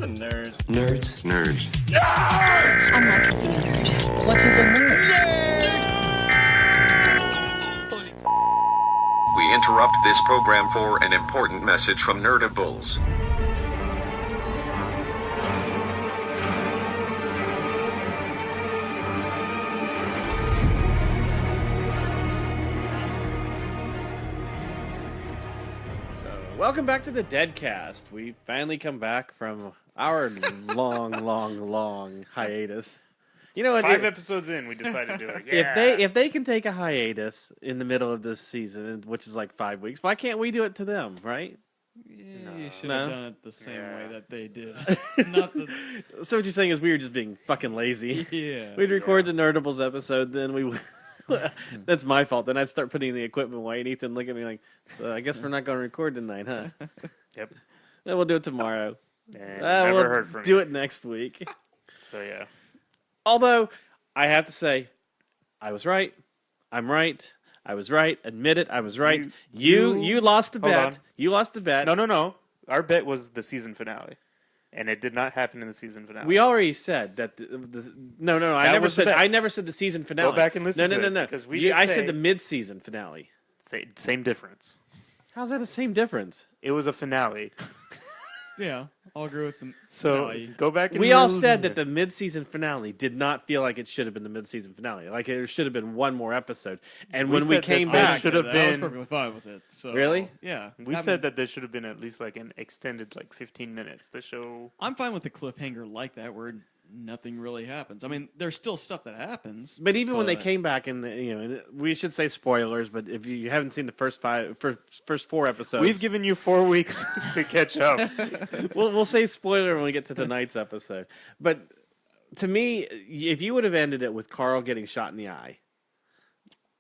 I'm a nerd. Nerds. I'm not kissing a nerd. What is a nerd? We interrupt this program for an important message from Nerdables. Welcome back to the Deadcast. We finally come back from our long hiatus. You know what? 5 episodes in, we decided to do it. Yeah. If they can take a hiatus in the middle of this season, which is like 5 weeks, why can't we do it to them? Right? Yeah, you should No. have done it the same Yeah. way that they did. Not the So what you're saying is we were just being fucking lazy. yeah. We'd record the Nerdables episode, then we would. That's my fault. Then I'd start putting the equipment away, and Ethan look at me like, "So I guess we're not going to record tonight, huh?" Yep. Then we'll do it tomorrow. And never We'll heard from do you. it next week. So yeah. Although I have to say, I was right. I'm right. I was right. Admit it. I was right. You lost the Hold bet. on. You lost the bet. No. Our bet was the season finale, and it did not happen in the season finale. We already said that. No. I That never was the said. bet. I never said the season finale. Go back and listen to it, No. because we did I say- said the mid-season finale. Same difference. How's that the same difference? It was a finale. Yeah, I'll agree with them. So No, you- go back and We all listen said to that the mid-season finale did not feel like it should have been the mid-season finale. Like there should have been one more episode. And We when we said that came there back, should have I was been- perfectly fine with it. So Really? Yeah. We said that there should have been at least like an extended 15 minutes to show. I'm fine with the cliffhanger like that, where nothing really happens. I mean, there's still stuff that happens. but even when they but- came back in the, and we should say spoilers, but if you haven't seen the first 4 episodes, We've given you 4 weeks to catch up. we'll say spoiler when we get to tonight's episode. But to me, if you would have ended it with Carl getting shot in the eye,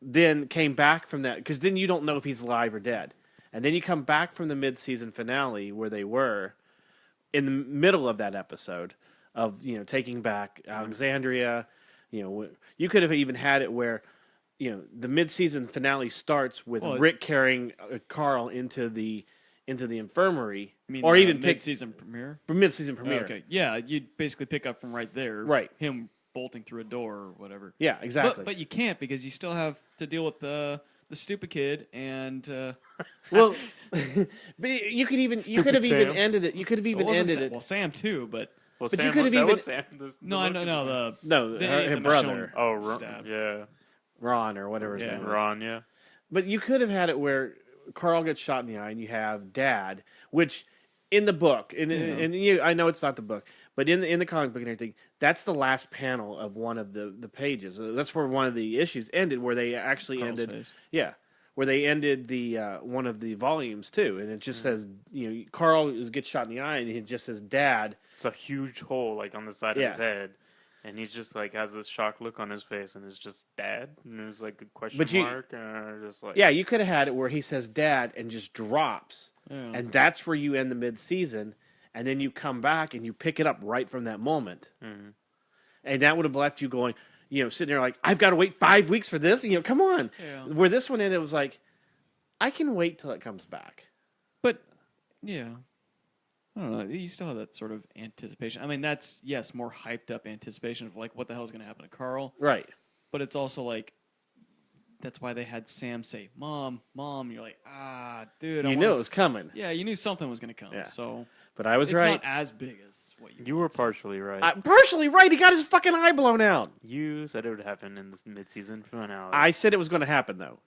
then came back from that, because then you don't know if he's alive or dead, and then you come back from the mid-season finale where they were in the middle of that episode of taking back Alexandria. You could have even had it where the mid-season finale starts with Rick carrying Carl into the infirmary, I mean, or even mid-season premiere. mid-season premiere. Okay, yeah, you'd basically pick up from right there. Right. Him bolting through a door or whatever. Yeah, exactly. But you can't, because you still have to deal with the stupid kid and Well, but you could have Stupid even Sam. ended it. You could have even ended it. Well, Sam too, but Well, But you Sam could have that even- was Sam, the no, I know, no, the No, the- her the brother, Michonne Ron, stab. yeah, Ron, or whatever his Yeah, name was. Ron, yeah. But you could have had it where Carl gets shot in the eye, and you have Dad, which in the book, I know it's not the book, but in the comic book and everything, that's the last panel of one of the pages. That's where one of the issues ended, where they actually Carl's ended. face. Yeah. Where they ended the one of the volumes too, and it just says Carl gets shot in the eye, and it just says Dad. It's a huge hole on the side of his head, and he's just has this shocked look on his face, and it's just Dad, and there's a question mark, and just Yeah, you could have had it where he says Dad and just drops, Yeah. and that's where you end the mid-season, and then you come back and you pick it up right from that moment, and that would have left you going, sitting there like, I've got to wait 5 weeks for this. Come on. Yeah. Where this one ended, it was like, I can wait till it comes back. But yeah, I don't know. You still have that sort of anticipation. I mean, that's more hyped up anticipation of what the hell is going to happen to Carl. Right. But it's also that's why they had Sam say, "Mom, Mom." You're like, dude. You knew it was coming. Yeah, you knew something was going to come. Yeah. So But I was it's right. not as big as what you. You were partially right. I'm partially right. He got his fucking eye blown out. You said it would happen in this mid-season finale. I said it was going to happen, though.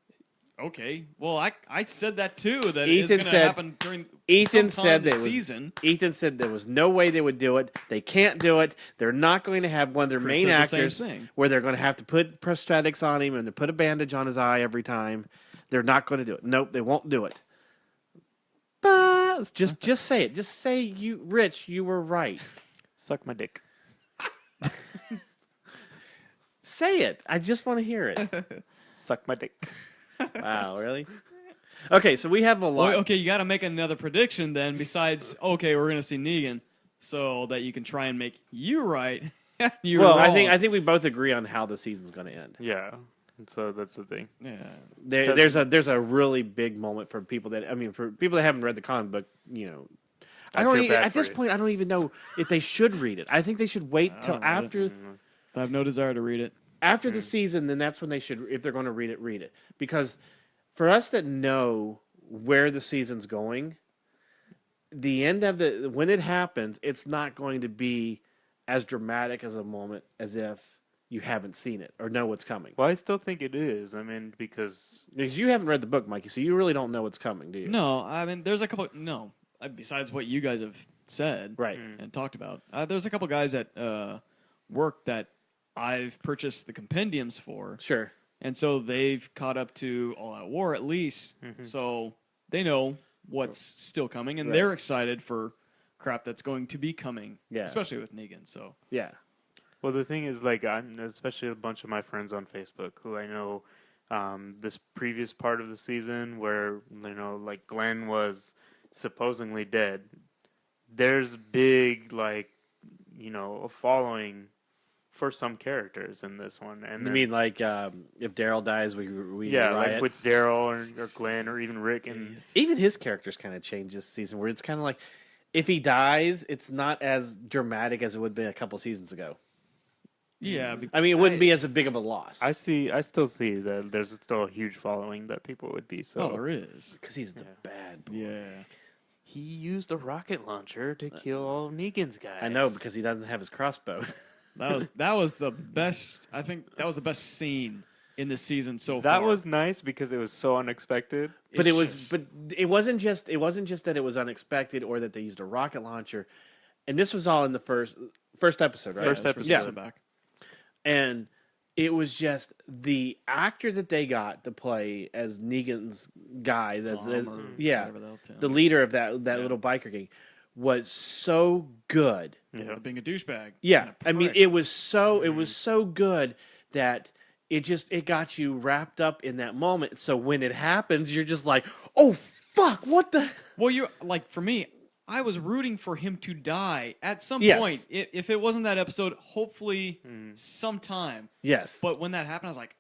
Okay. Well, I said that too. That Ethan it's going to said- happen during Ethan sometime said this that was- season. Ethan said there was no way they would do it. They can't do it. They're not going to have one of their Chris main said the same actors thing. where they're going to have to put prosthetics on him and to put a bandage on his eye every time. They're not going to do it. Nope, they won't do it. But just say it. Just say Rich, you were right. Suck my dick. Say it. I just want to hear it. Suck my dick. Wow, really? Okay, so we have a lot. Well, okay, you got to make another prediction then. Besides, okay, we're going to see Negan, so that you can try and make you right. You were Well, I wrong. think we both agree on how the season's going to end. Yeah. So that's the thing. Yeah. There's a really big moment for people that haven't read the comic book. I don't feel even, bad at for this it. point. I don't even know if they should read it. I think they should wait till don't read it. after I have no desire to read it. the season. Then that's when they should, if they're going to read it. Because for us that know where the season's going, the end of when it happens, it's not going to be as dramatic as a moment as if you haven't seen it or know what's coming. Well, I still think it is. I mean, because Because you haven't read the book, Mikey, so you really don't know what's coming, do you? No, I mean, there's a couple. No, besides what you guys have said, Right. and talked about, there's a couple guys at work that I've purchased the compendiums for, Sure. and so they've caught up to All Out War at least, so they know what's still coming, and Right. they're excited for crap that's going to be coming. Yeah. Especially with Negan. So Yeah. well, the thing is, like, I'm especially a bunch of my friends on Facebook who I know this previous part of the season where like Glenn was supposedly dead. There's big a following for some characters in this one, and You then- mean like if Daryl dies, we yeah, riot? like with Daryl or Glenn or even Rick and Even his characters kind of change this season, where it's kind of like if he dies, it's not as dramatic as it would be a couple seasons ago. yeah, I mean, it wouldn't be as big of a loss I still see that there's still a huge following that people would be so. Oh, there is. because he's the bad boy. Yeah. He used a rocket launcher to kill all of Negan's guys. I know because he doesn't have his crossbow. That was the best. I think that was the best scene in this season so far. that was nice because it was so unexpected. But It's it wasn't just that it was unexpected or that they used a rocket launcher, and this was all in the first episode, right? First Yeah, episode. Yeah. back. And it was just the actor that they got to play as Negan's guy. That's Tom or yeah, whatever the hell, Tim. the leader of that little biker gang was so good. Yeah. Being a douchebag. Yeah, And a I mean, prick. it was so good that it got you wrapped up in that moment. So when it happens, you're just like, oh fuck, what the. Well, you like for me, I was rooting for him to die at some Yes. point. If it wasn't that episode, hopefully sometime. Yes, But when that happened, I was like,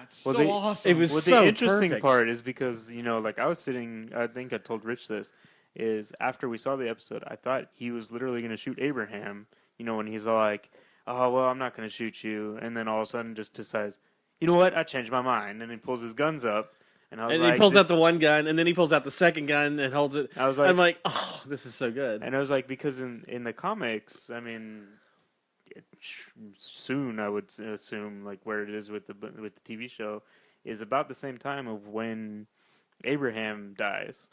it's Well, so they- awesome. it was Well, so the interesting perfect. part is because like I was sitting. I think I told Rich this is after we saw the episode. I thought he was literally going to shoot Abraham. When he's like, "Oh well, I'm not going to shoot you," and then all of a sudden just decides, "You know what? I changed my mind," and he pulls his guns up. And I was and like, he pulls this- out the one gun, and then he pulls out the second gun and holds it. I was like- I'm like, oh, this is so good. And I was like, because in the comics, I mean, soon I would assume like where it is with the TV show is about the same time of when Abraham dies.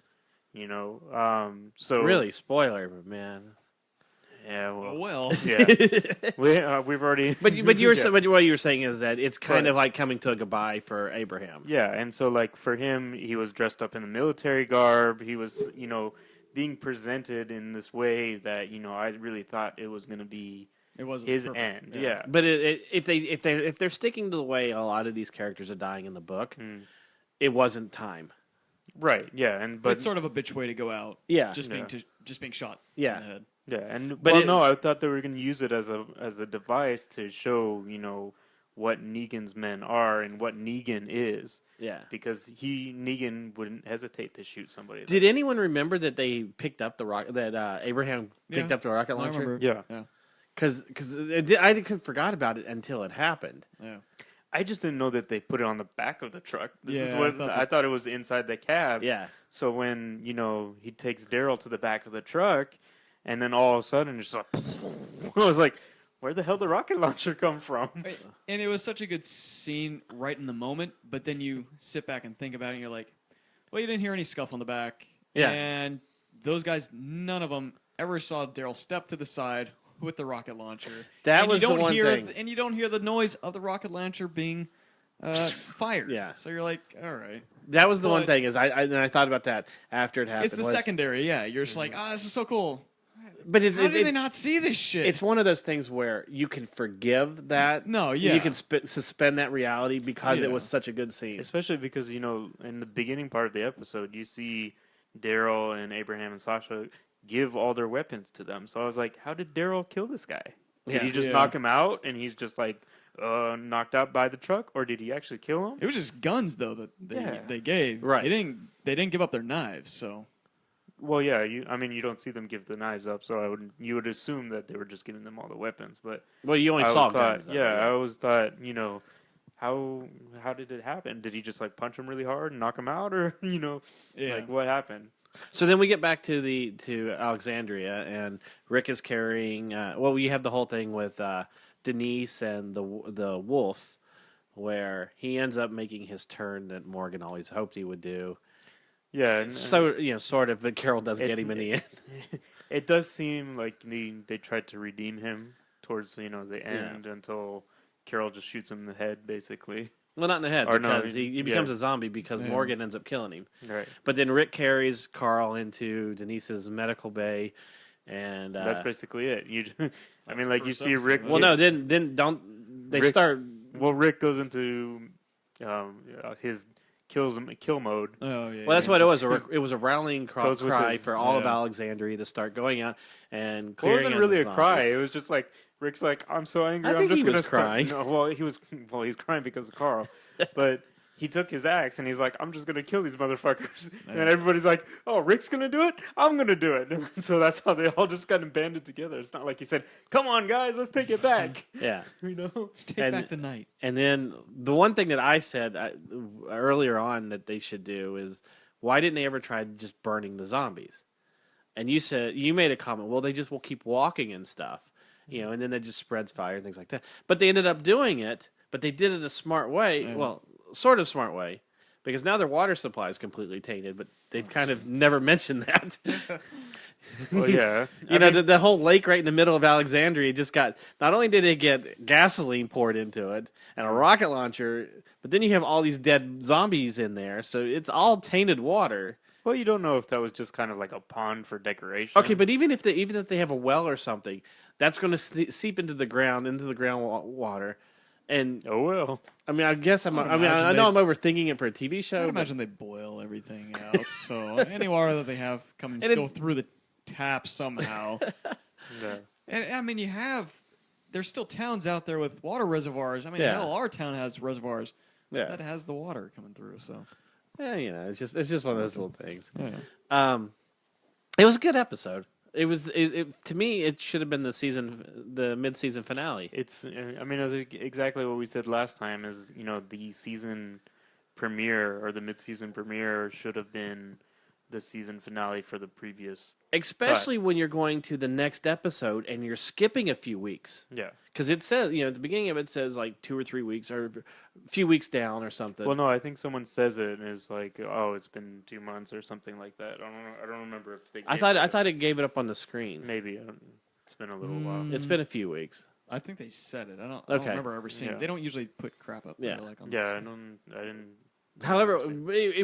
So Really, spoiler, but man. yeah, well, well, yeah, we've already. But you were Yeah. but what you were saying is that it's kind Right. of like coming to a goodbye for Abraham. Yeah, and so like for him, he was dressed up in the military garb. He was, being presented in this way that I really thought it was going to be it was his perfect. end. Yeah. But if they're sticking to the way a lot of these characters are dying in the book, it wasn't time. Right. Yeah, and But but it's sort of a bitch way to go out. Yeah. Just Yeah. being shot. Yeah. In the head. yeah, and But no, I thought they were going to use it as a device to show what Negan's men are and what Negan is, Yeah. because Negan wouldn't hesitate to shoot somebody. Did anyone remember that they picked up the rocket that Abraham picked Yeah. up the rocket I launcher? remember. Yeah. Yeah. Because I forgot about it until it happened. Yeah. I just didn't know that they put it on the back of the truck. This is Yeah, what I I thought it was inside the cab. Yeah. So when he takes Daryl to the back of the truck, and then all of a sudden it's just like, I was like, where the hell did the rocket launcher come from? Right. And it was such a good scene right in the moment, but then you sit back and think about it and you're like, well, you didn't hear any scuff on the back. Yeah. And those guys, none of them ever saw Daryl step to the side with the rocket launcher. That And was you the don't one hear, thing. And you don't hear the noise of the rocket launcher being fired. Yeah. So you're like, all right. That was the one But- thing is I thought about that after it happened. It's the was- secondary, yeah. You're just like, this is so cool. But How did they not see this shit? it's one of those things where you can forgive that. No, yeah. You can suspend that reality because it Yeah. was such a good scene. Especially because in the beginning part of the episode, you see Daryl and Abraham and Sasha give all their weapons to them. So I was like, how did Daryl kill this guy? Did Yeah. he just Yeah. knock him out and he's just like knocked out by the truck, or did he actually kill him? It was just guns though that Yeah. they gave. Right. They didn't give up their knives, so Well, yeah. I mean, you don't see them give the knives up, so you would assume that they were just giving them all the weapons. But Well, you only I saw always thought, guns. though, I always thought, how did it happen? Did he just like punch him really hard and knock him out, or Yeah. like what happened? So then we get back to Alexandria, and Rick is carrying. Well, you have the whole thing with Denise and the wolf, where he ends up making his turn that Morgan always hoped he would do. Yeah, and, So sort of, but Carol does get him in the end. it does seem like they tried to redeem him towards the end until Carol just shoots him in the head, basically. Well, not in the head, Or no, because he becomes a zombie because Yeah. Morgan ends up killing him. Right. But then Rick carries Carl into Denise's medical bay, and That's basically it. I mean, like you first see episode, Rick. right? well, no, then don't they Rick- start? Well, Rick goes into his kill mode. Oh yeah. Well, that's yeah, what it was. just- It was a rallying Goes with cry his- for all of yeah. Alexandria to start going out and Well, it clearing. wasn't out really the a cry. zombies. It was just like Rick's like, I'm so angry. I I'm think just he gonna was start. crying. No, well, he's crying because of Carl, but. He took his axe and he's like, I'm just gonna kill these motherfuckers. And everybody's like, oh, Rick's gonna do it? I'm gonna do it. And so that's how they all just kind of banded together. It's not like he said, come on, guys, let's take it back. Yeah. Let's take And- back the night. And then the one thing that I said earlier on that they should do is, why didn't they ever try just burning the zombies? And you made a comment, well, they just will keep walking and stuff, and then it just spreads fire and things like that. But they ended up doing it, but they did it a smart way. Yeah. Well, sort of smart way, because now their water supply is completely tainted, but they've kind of never mentioned that. Well, yeah. The whole lake right in the middle of Alexandria just got, not only did it get gasoline poured into it and a rocket launcher, but then you have all these dead zombies in there, so it's all tainted water. Well, you don't know if that was just kind of like a pond for decoration. Okay, but even if they have a well or something, that's going to seep into the groundwater. And Oh well. I mean, I guess I imagine know I'm overthinking it for a TV I show. would but- imagine they boil everything out, so any water that they have coming And still through the tap somehow. Yeah. And I mean, there's still towns out there with water reservoirs. I mean, Yeah. hell, our town has reservoirs Yeah. that has the water coming through. So Yeah, it's just one of those little things. yeah. It was a good episode. To me, it should have been the mid-season finale. It's. I mean, it was exactly what we said last time. Is the season premiere or the mid-season premiere should have been the season finale for the previous. Especially when you're going to the next episode and you're skipping a few weeks. Yeah. Because it says, at the beginning of it says like 2 or 3 weeks or a few weeks down or something. Well, no, I think someone says it and it's like, oh, it's been 2 months or something like that. I don't remember if they. I thought it gave it up on the screen. maybe it's been a little while. It's been a few weeks. I think they said it. I don't Okay. remember ever seeing Yeah. it. They don't usually put crap up Yeah. there like on Yeah, the show. I didn't. However,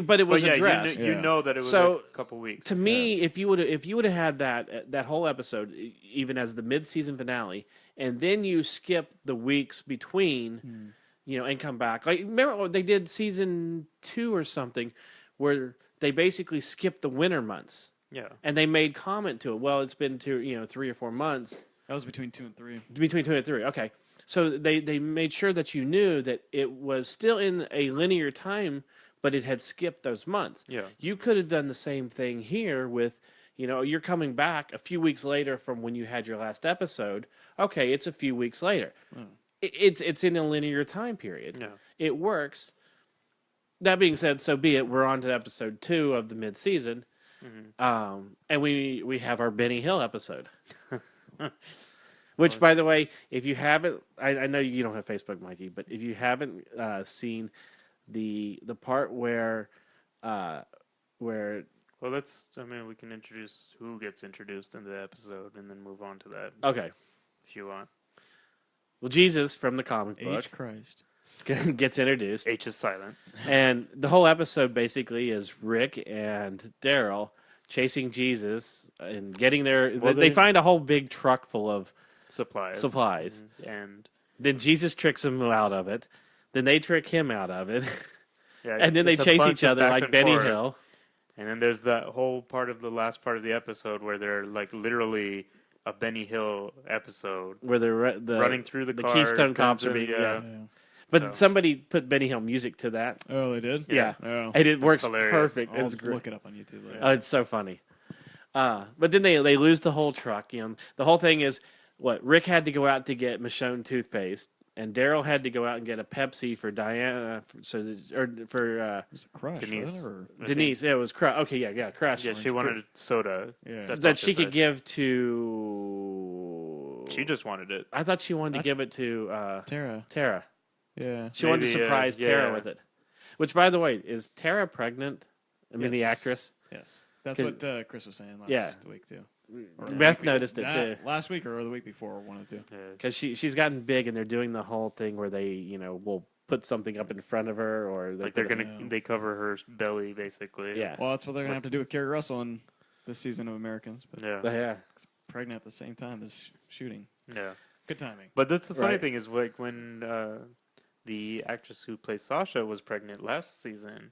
but it was But yeah, addressed. you Yeah. know that it was So, like a couple weeks. To me, if you would have had that whole episode, even as the mid-season finale, and then you skip the weeks between, and come back. Like, remember what they did season 2 or something, where they basically skipped the winter months, Yeah. and they made comment to it. Well, it's been 3 or 4 months That was between 2 and 3. between 2 and 3. Okay, so they made sure that you knew that it was still in a linear time, but it had skipped those months. Yeah. You could have done the same thing here with, you're coming back a few weeks later from when you had your last episode. Okay, it's a few weeks later. It's in a linear time period. Yeah. It works. That being said, so be it. We're on to episode 2 of the mid-season. And we have our Benny Hill episode. Which, by the way, if you haven't, I know you don't have Facebook, Mikey, but if you haven't seen the part where Well, we can introduce who gets introduced in the episode and then move on to that okay, if you want. well, Jesus from the comic book H Christ. gets introduced, H is silent. and the whole episode basically is Rick and Daryl chasing Jesus and getting there. Well, they they- find a whole big truck full of Supplies. And Then Jesus tricks them out of it. Then they trick him out of it. yeah, And then they it's a chase bunch each of other back like and Benny forth. Hill. And then there's that whole part of the last part of the episode where they're like literally a Benny Hill episode. Where they're Running through the car, Keystone Cops are Benson, being yeah. But So- somebody put Benny Hill music to that. Oh, they did? Yeah, Oh. and it works hilarious. perfect. I'll It's great. look it up on YouTube later. Oh, it's so funny. But then they lose the whole truck. You know, the whole thing is what Rick had to go out to get Michonne toothpaste, and Daryl had to go out and get a Pepsi for Diana, for Was it Crush? Denise. Wasn't it, or? I Denise. Yeah, it was Crush. Okay, yeah, Crush. Yeah, she wanted soda. Yeah. That's all that she could said. give to. She just wanted it. I thought she wanted to give it to Tara. Tara. Yeah. She wanted to Maybe, surprise Tara yeah. with it. Which, by the way, is Tara pregnant? I mean, the Yes. actress. Yes. That's 'Cause- what Chris was saying last Yeah. week too. Or Beth week- noticed it that- too. Last week or the week before, one of the two. Yeah. Because she's gotten big, and they're doing the whole thing where they, will put something up in front of her, or Like put they're a- gonna they cover her belly basically. yeah, Well, that's what they're gonna have to do with Carrie Russell in this season of Americans. But Yeah. yeah. pregnant at the same time as shooting. Yeah. Good timing. But that's the funny Right. thing is like when the actress who plays Sasha was pregnant last season,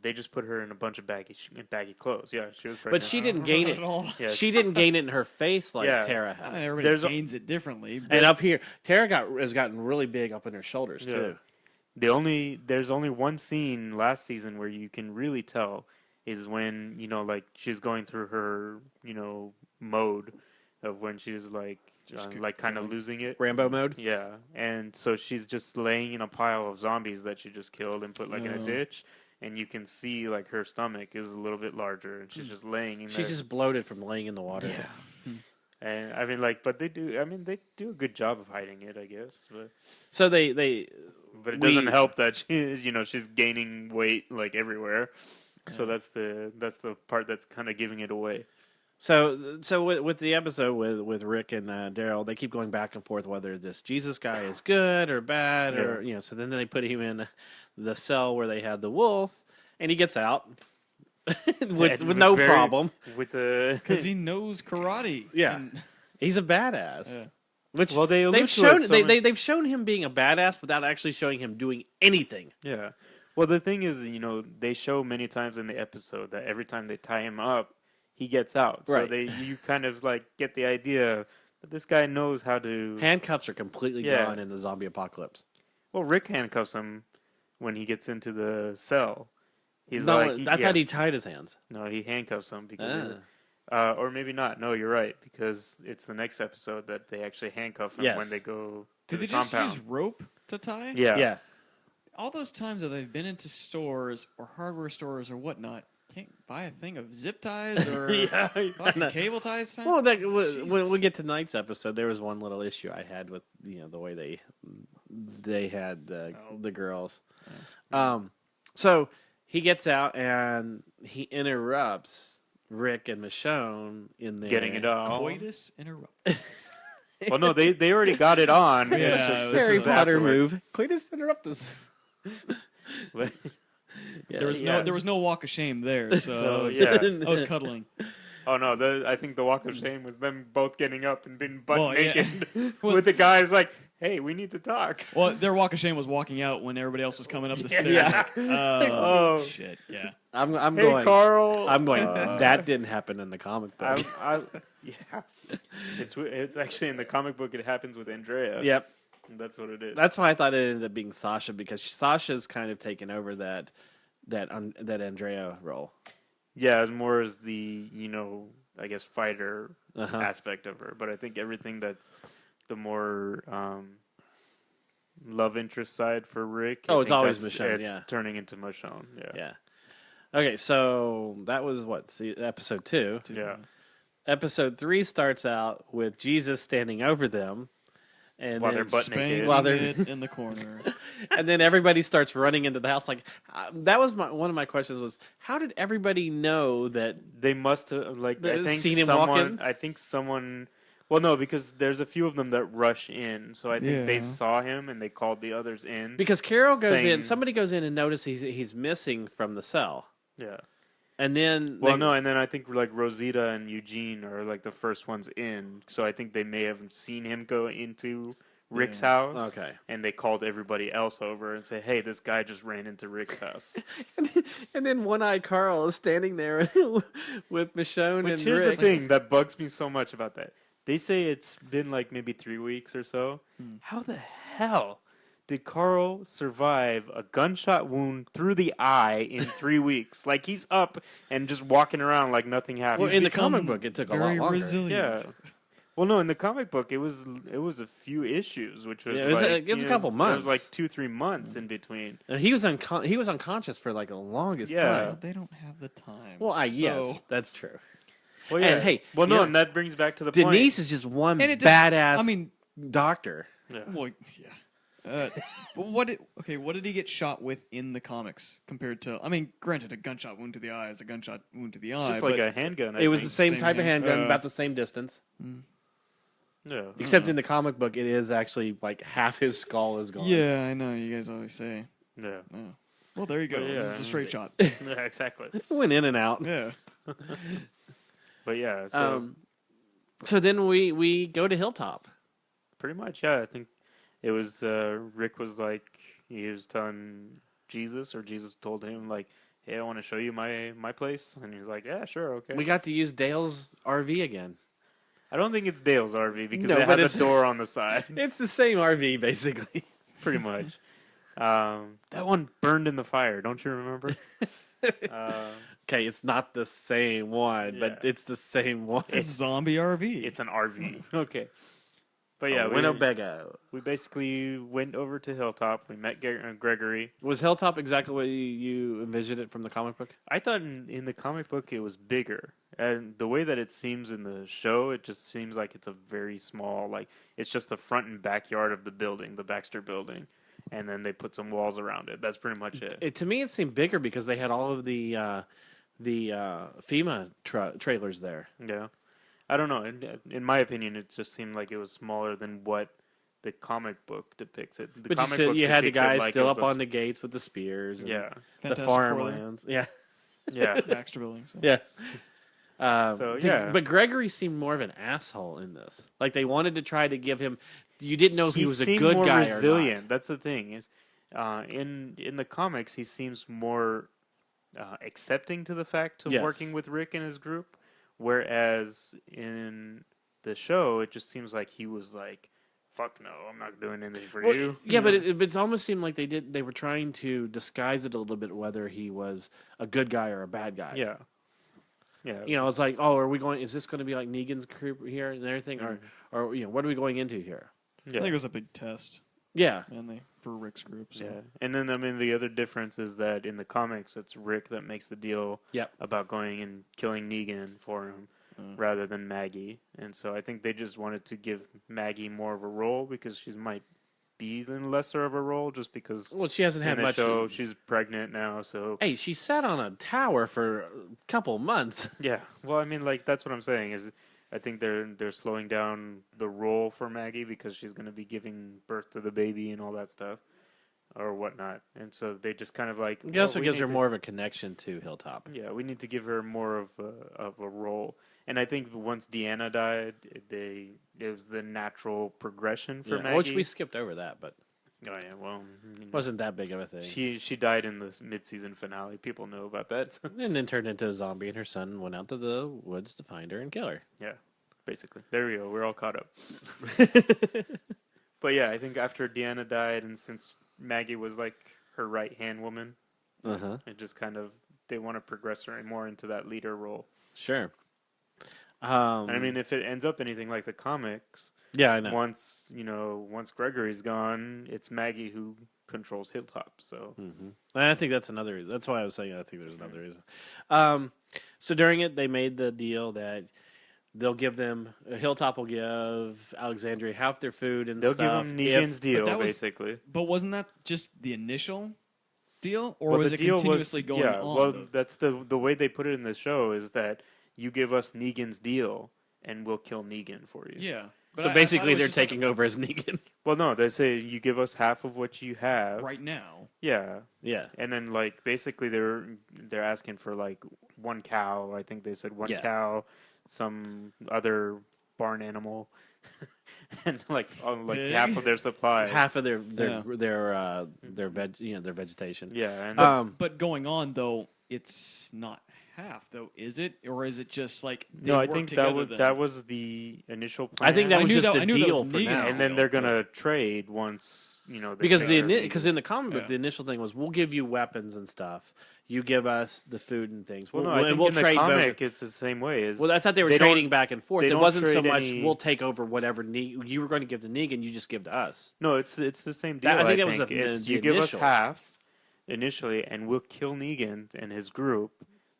they just put her in a bunch of baggy clothes. Yeah, she was pregnant. But she didn't gain it. Not at all. Yeah. She didn't gain it in her face like Yeah. Tara I has. mean, everybody There's a- gains it differently. But And up here, Tara has gotten really big up in her shoulders Yeah. too. There's only one scene last season where you can really tell is when like she's going through her mode of when she's like Just kind of going. losing it. Rambo mode. Yeah, and so she's just laying in a pile of zombies that she just killed and put in a Oh. ditch, and you can see like her stomach is a little bit larger, and she's just laying in She's there. just bloated from laying in the water. Yeah. And I mean, but they do a good job of hiding it, I guess. So they But it We- doesn't help that she's gaining weight like everywhere. So that's the part that's kind of giving it away. So with the episode with Rick and Daryl, they keep going back and forth whether this Jesus guy is good or bad, or So then they put him in the cell where they had the wolf, and he gets out with no problem. With the Because he knows karate. Yeah. And- He's a badass. Yeah. Which Well, they allude they've to shown it so much- they've shown him being a badass without actually showing him doing anything. Yeah. Well, the thing is, they show many times in the episode that every time they tie him up, he gets out. So Right. you kind of like get the idea that this guy knows how to. Handcuffs are completely Yeah. gone in the zombie apocalypse. Well, Rick handcuffs him when he gets into the cell. He's No, like, I thought he tied his hands. No, he handcuffs him because. Ah. Or maybe not. No, you're right because it's the next episode that they actually handcuff him Yes. when they go to Did the they just compound. use rope to tie? Yeah. Yeah. All those times that they've been into stores or hardware stores or whatnot, can't buy a thing of zip ties or Yeah. fucking cable ties. Well, when we Jesus. get to tonight's episode, there was one little issue I had with the way they had the girls. So he gets out and he interrupts Rick and Michonne in there Getting it on. coitus interrupt. Well, no, they already got it on. It's Yeah, just- it this was Harry is Potter afterwards. move. Coitus interruptus. Yeah, There was yeah. there was no walk of shame there, so So, yeah. I was cuddling. Oh no, I think the walk of shame was them both getting up and being butt Well, yeah. naked Well- with the guys like, "Hey, we need to talk." Well, their walk of shame was walking out when everybody else was coming up the stairs. Yeah. Like, Oh. shit, yeah. I'm Hey, going. Carl. I'm going. That didn't happen in the comic book. Yeah, it's actually in the comic book. It happens with Andrea. Yep. That's what it is. That's why I thought it ended up being Sasha, because Sasha's kind of taken over that Andrea role. Yeah, as more as the I guess fighter Uh-huh. aspect of her, but I think everything that's the more love interest side for Rick. I Oh, it's think always that's- Michonne, It's yeah. turning into Michonne. Yeah. Yeah. Okay, so that was episode 2. Yeah. Episode 3 starts out with Jesus standing over them, and While then, they're butt Spanking naked. While they're- it in the corner. and then everybody starts running into the house. Like that was one of my questions was, how did everybody know that? They must have I They've think seen him walk someone. in? I think someone. Well, no, because there's a few of them that rush in, so I think they Yeah. saw him and they called the others in. Because Carol goes in, Saying- somebody goes in and notices he's missing from the cell, Yeah. and then Well, no, and then I think like Rosita and Eugene are like the first ones in, so I think they may have seen him go into Rick's Yeah. house. Okay. And they called everybody else over and say, "Hey, this guy just ran into Rick's house." and then One-Eye Carl is standing there with Michonne Which and here's Rick. the thing that bugs me so much about that. They say it's been like maybe 3 weeks or so. How the hell did Carl survive a gunshot wound through the eye in 3 weeks? Like he's up and just walking around like nothing happened. Well, in the comic become book, it took a lot very longer. resilient. Yeah. Well, no, in the comic book, it was a few issues, which was Yeah, it was like, it was a you couple know, months. It was like 2-3 months in between. And he was unconscious for like the longest Yeah. time. Well, they don't have the time. Well, yes, so- that's true. Well, And, hey, well, you no, know, and that brings back to the Denise is just one And it just- badass I mean- doctor. point. Yeah. Well, yeah. But what did he get shot with in the comics compared to? I mean, granted, a gunshot wound to the eye is a gunshot wound to the eye. Just like but a handgun. I It was think. the same Same type of handgun, hand- about the same distance. Yeah. Except in the comic book, it is actually like half his skull is gone. Yeah, I know. You guys always say. Yeah. Oh. Well, there you go. But This yeah. is a straight shot. Yeah, exactly. It went in and out. Yeah. But yeah, so So then we go to Hilltop. pretty much, yeah. I think it was Rick was like he was telling Jesus, or Jesus told him like, "Hey, I want to show you my place," and he was like, "Yeah, sure, okay." We got to use Dale's RV again. I don't think it's Dale's RV because No, it but has it's- a door on the side, It's the same RV basically. pretty much. That one burned in the fire. Don't you remember? Okay, it's not the same one, but Yeah. it's the same one. It's a zombie RV. It's an RV. Okay. But So yeah, Winnebago. we basically went over to Hilltop. We met Gregory. Was Hilltop exactly what you envisioned it from the comic book? I thought in the comic book it was bigger, and the way that it seems in the show, it just seems like it's a very small, like it's just the front and backyard of the building, the Baxter building, and then they put some walls around it. That's pretty much it. To me, it seemed bigger because they had all of the FEMA trailers there. Yeah, I don't know. In my opinion, it just seemed like it was smaller than what the comic book depicts it. The But you comic said book you had the depicts it guys like it still was up a on the gates with the spears. And yeah, the Fantastic farmlands. Yeah. yeah. Baxter Building. So. Yeah. So, yeah. But Gregory seemed more of an asshole in this. Like they wanted to try to give him. You didn't know if he was a seemed good more guy resilient. or not. That's the thing is, in the comics, he seems more accepting to the fact of Yes. working with Rick and his group, whereas in the show, it just seems like he was like, "Fuck no, I'm not doing anything for Well, you." yeah, but it almost seemed like they were trying to disguise it a little bit, whether he was a good guy or a bad guy. yeah, yeah, You know, it's like, oh, are we going? Is this going to be like Negan's crew here and everything, Mm-hmm. or what are we going into here? yeah. I think it was a big test, Yeah, mainly for Rick's group. So. Yeah, and then I mean the other difference is that in the comics, it's Rick that makes the deal Yep. about going and killing Negan for him, rather than Maggie. And so I think they just wanted to give Maggie more of a role because she might be in lesser of a role, just because well, she hasn't in had the much. show she's pregnant now. So Hey, she sat on a tower for a couple months. yeah, well, I mean, like that's what I'm saying is. I think they're slowing down the role for Maggie because she's going to be giving birth to the baby and all that stuff, or whatnot. And so they just kind of like. It also we gives need her to- more of a connection to Hilltop. Yeah, we need to give her more of a role. And I think once Deanna died, it was the natural progression for Yeah, Maggie. which we skipped over that, but oh yeah, well, you know, wasn't that big of a thing. she died in the mid-season finale. People know about that. And then turned into a zombie, and her son went out to the woods to find her and kill her. Yeah, basically. There we go. We're all caught up. But yeah, I think after Deanna died, and since Maggie was like her right-hand woman, Uh-huh. it just kind of they want to progress her more into that leader role. Sure. And I mean, if it ends up anything like the comics, yeah, I know. once Gregory's gone, it's Maggie who controls Hilltop. So And I think that's another reason. That's why I was saying I think there's another reason. So during it, they made the deal that they'll give them Hilltop will give Alexandria half their food and they'll stuff. give him Negan's deal, that was- basically. But wasn't that just the initial deal, or Well, was the it deal continuously going yeah, on? well, though? that's the way they put it in the show is that you give us Negan's deal, and we'll kill Negan for you. Yeah. But So I thought basically, it was they're just like taking over as Negan. Well, no, they say you give us half of what you have. right now. Yeah. Yeah. And then like basically they're asking for like one cow. I think they said one Yeah. cow, some other barn animal, and like half of their supplies. Half of their vegetation. Yeah. And But going on though, it's not half, though. Is it, or is it just like they No, I work think together then? that was the initial plan. I think that I was knew just that- a I knew that deal was for Negan's now. and then deal, they're but- gonna trade once they Because take care of because Negan. in the comic book, Yeah. the initial thing was we'll give you weapons and stuff. You give us the food and things. well, no, We'll, I and think we'll in the trade comic both. it's the same way. Is Well, I thought they were they don't- trading back and forth. they It don't wasn't so trade much any- we'll take over whatever you were going to give to Negan. You just give to us. no, it's the same deal. That- I think that was it's the you give us initial. half initially, and we'll kill Negan and his group,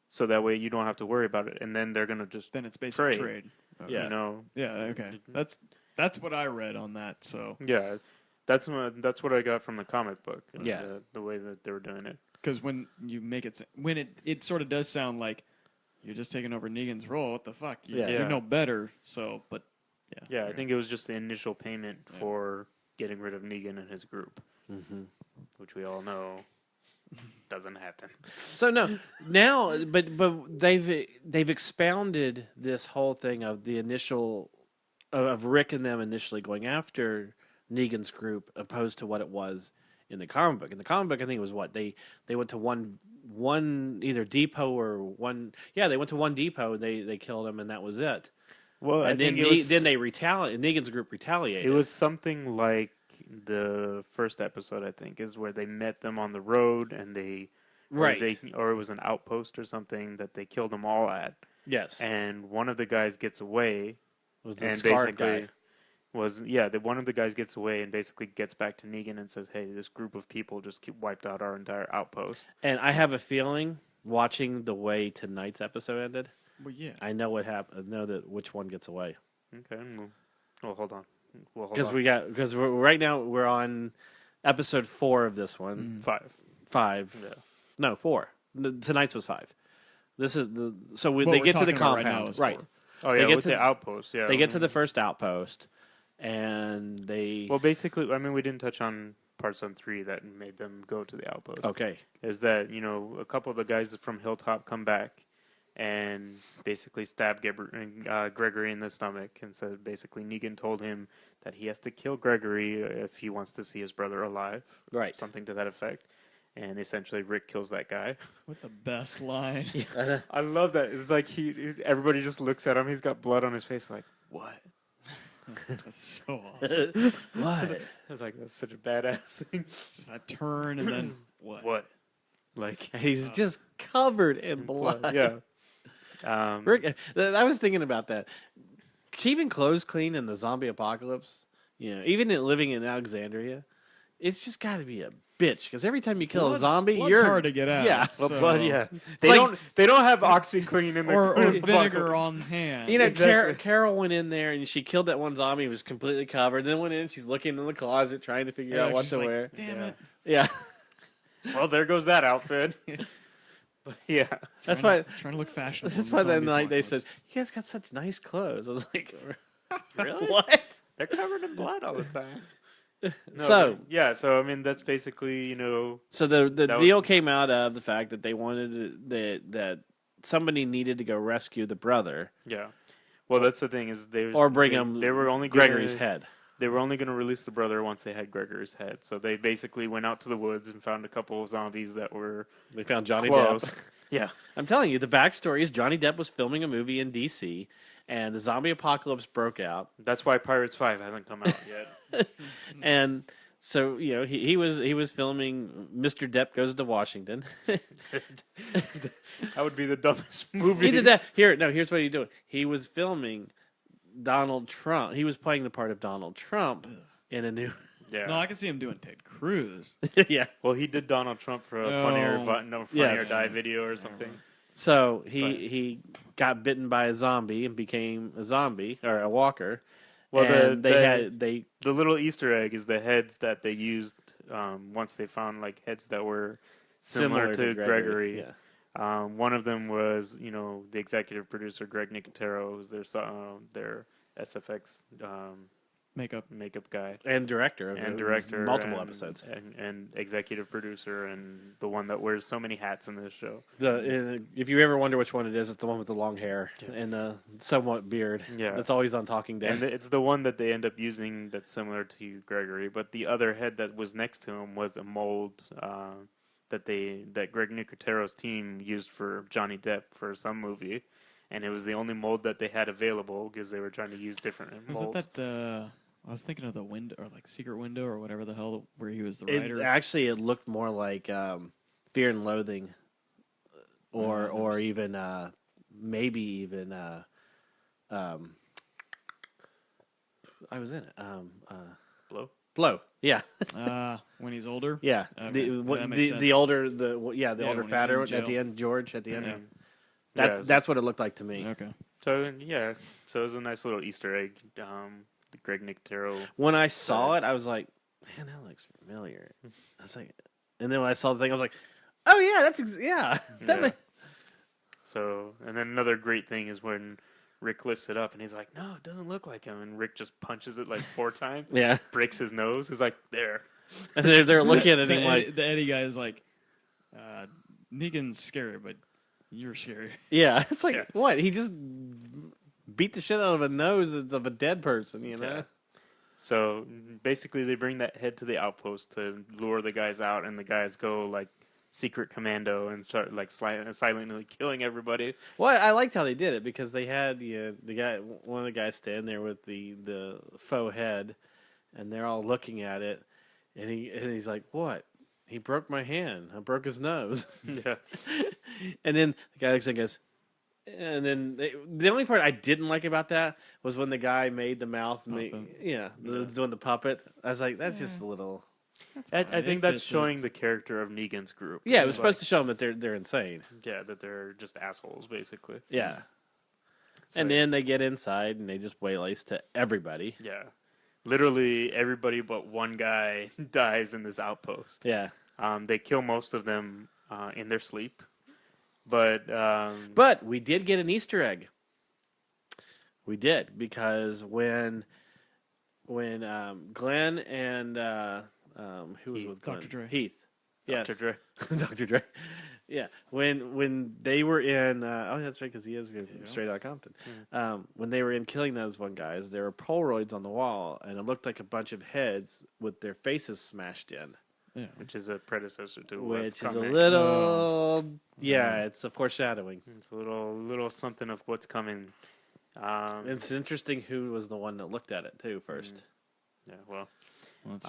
so that way you don't have to worry about it. And then they're gonna just Then it's basically trade. trade. Yeah. you know, Yeah. Okay. That's what I read on that. So yeah. That's what I got from the comic book. is, Yeah. the way that they were doing it. because when you make it when it sort of does sound like you're just taking over Negan's role. What the fuck? You, Yeah. you Yeah. know better. So, but Yeah, I okay. think it was just the initial payment Yeah. for getting rid of Negan and his group, Mm-hmm. which we all know doesn't happen. So no, now, but they've expounded this whole thing of the initial of Rick and them initially going after Negan's group, opposed to what it was in the comic book. In the comic book, I think it was what they went to one either depot or one. Yeah, they went to one depot. They killed him, and that was it. Well, And then then they retaliated. Negan's group retaliated. it was something like the first episode, I think, is where they met them on the road and right. or it was an outpost or something that they killed them all at, Yes, and one of the guys gets away it was the and scarred basically guy. one of the guys gets away and basically gets back to Negan and says, "Hey, this group of people just wiped out our entire outpost." And I have a feeling, watching the way tonight's episode ended, well, yeah. I know what happened. I know that which one gets away. Okay, well, hold on. Because we're right now we're on episode 4 of this one. 5. Yeah. No, 4. Tonight's was 5. This is What they we're get to the talking about right now compound, is right? 4. Oh They yeah, get with to- the outpost. Yeah, They get to the first outpost, and they Well, basically, I mean, we didn't touch on parts on 3 that made them go to the outpost. okay. Is that a couple of the guys from Hilltop come back and basically stab Gregory in the stomach, and said basically Negan told him that he has to kill Gregory if he wants to see his brother alive, Right. something to that effect. And essentially, Rick kills that guy. With the best line. I love that. It's like everybody just looks at him. He's got blood on his face. Like, what? That's so awesome. What? I was like, that's such a badass thing. Just that turn and then what? What? Like, He's just covered in blood. yeah. Rick, I was thinking about that. Keeping clothes clean in the zombie apocalypse, even living in Alexandria, it's just got to be a bitch. Because every time you kill Blood's- a zombie, blood's you're hard to get out. Yeah, Well, So- blood, yeah. They like- don't have OxyClean in the Or in the vinegar bottle. on hand. Exactly. Carol went in there and she killed that one zombie. Who was completely covered. Then went in. She's looking in the closet trying to figure out what she's to like, wear. Damn Yeah. it. Yeah, Well, there goes that outfit. But yeah. that's Trying why. to- trying to look fashionable. That's in why the that zombie night they apocalypse. said, "You guys got such nice clothes." I was like, Really? "What?" They're covered in blood all the time. No, So- yeah, so I mean that's basically So the That was- deal came out of the fact that they wanted that somebody needed to go rescue the brother yeah. Well, that's the thing is or bring him They were only Gregory's gonna, head. They were only going to release the brother once they had Gregory's head. So they basically went out to the woods and found a couple of zombies that were They found Johnny close. Depp. Yeah. I'm telling you, the backstory is Johnny Depp was filming a movie in D.C. and the zombie apocalypse broke out, That's why Pirates 5 hasn't come out yet. and so he was filming Mr. Depp Goes to Washington. That would be the dumbest movie. He did that. Here's what he doing. He was filming Donald Trump. He was playing the part of Donald Trump in a new. Yeah. No, I can see him doing Ted Cruz. Yeah. Well, he did Donald Trump for a No. Funny or Yes. Die video or something. So he got bitten by a zombie and became a zombie or a walker. Well, and they The little Easter egg is the heads that they used once they found like heads that were similar to Gregory. Yeah. One of them was, the executive producer Greg Nicotero, who's their SFX makeup guy And director of and it. director, multiple and- episodes. and executive producer, and the one that wears so many hats in this show. If you ever wonder which one it is, it's the one with the long hair and the somewhat beard. Yeah. That's always on Talking Dead. And it's the one that they end up using that's similar to Gregory, but the other head that was next to him was a mold that Greg Nicotero's team used for Johnny Depp for some movie, and it was the only mold that they had available because they were trying to use different Was molds. it that? I was thinking of the window or like Secret Window or whatever the hell where he was the It writer. actually it looked more like Fear and Loathing, or Oh, or even maybe even I was in it. Blow. Blow. Yeah, When he's older. yeah. Okay, The that makes the sense. older older Yeah, older when he's fatter in one at the jail. end, George at the end. Yeah. That's Yeah, that's what it looked like to me. Okay. So yeah, so it was a nice little Easter egg. The Greg Nicotero. When I saw it, I was like, "Man, that looks familiar." I was like, and then when I saw the thing, I was like, "Oh yeah, that's yeah." That Yeah. ma- So, and then another great thing is when Rick lifts it up and he's like, "No, it doesn't look like him," and Rick just punches it like 4 times, yeah. breaks his nose. He's like, "There." And they're looking at The him like, the Eddie guy is like, Negan's scary, but you're scary. yeah. It's like Yeah. what? He just beat the shit out of a nose of a dead person. You know. Yeah. So basically, they bring that head to the outpost to lure the guys out, and the guys go like secret commando and start like silently killing everybody. Well, I liked how they did it because they had one of the guys standing there with the faux head, and they're all looking at it, and he's like, "What? He broke my hand. I broke his nose." Yeah. And then the guy looks and goes, and then the only part I didn't like about that was when the guy made the mouth, doing the puppet. I was like, that's just a little. I fine. think It that's fits in. showing the character of Negan's group. Yeah, it It's was supposed to show them that they're insane. yeah, that they're just assholes, basically. Yeah. So, And then they get inside and they just waylace to everybody. yeah, literally everybody but one guy dies in this outpost. Yeah. They kill most of them in their sleep, but But we did get an Easter egg. We did, because when Glenn and who was Heath. with Glenn? Dr. Dre. Heath. Yes. Dr. Dre. Dr. Dre. Yeah. When they were in that's right, because he is straight out of Compton. When they were in killing those one guys, there were Polaroids on the wall, and it looked like a bunch of heads with their faces smashed in. Yeah. Which is a predecessor to what's Which is a coming. little, it's a foreshadowing. It's a little something of what's coming. It's interesting who was the one that looked at it too first. Yeah, well, Well, that's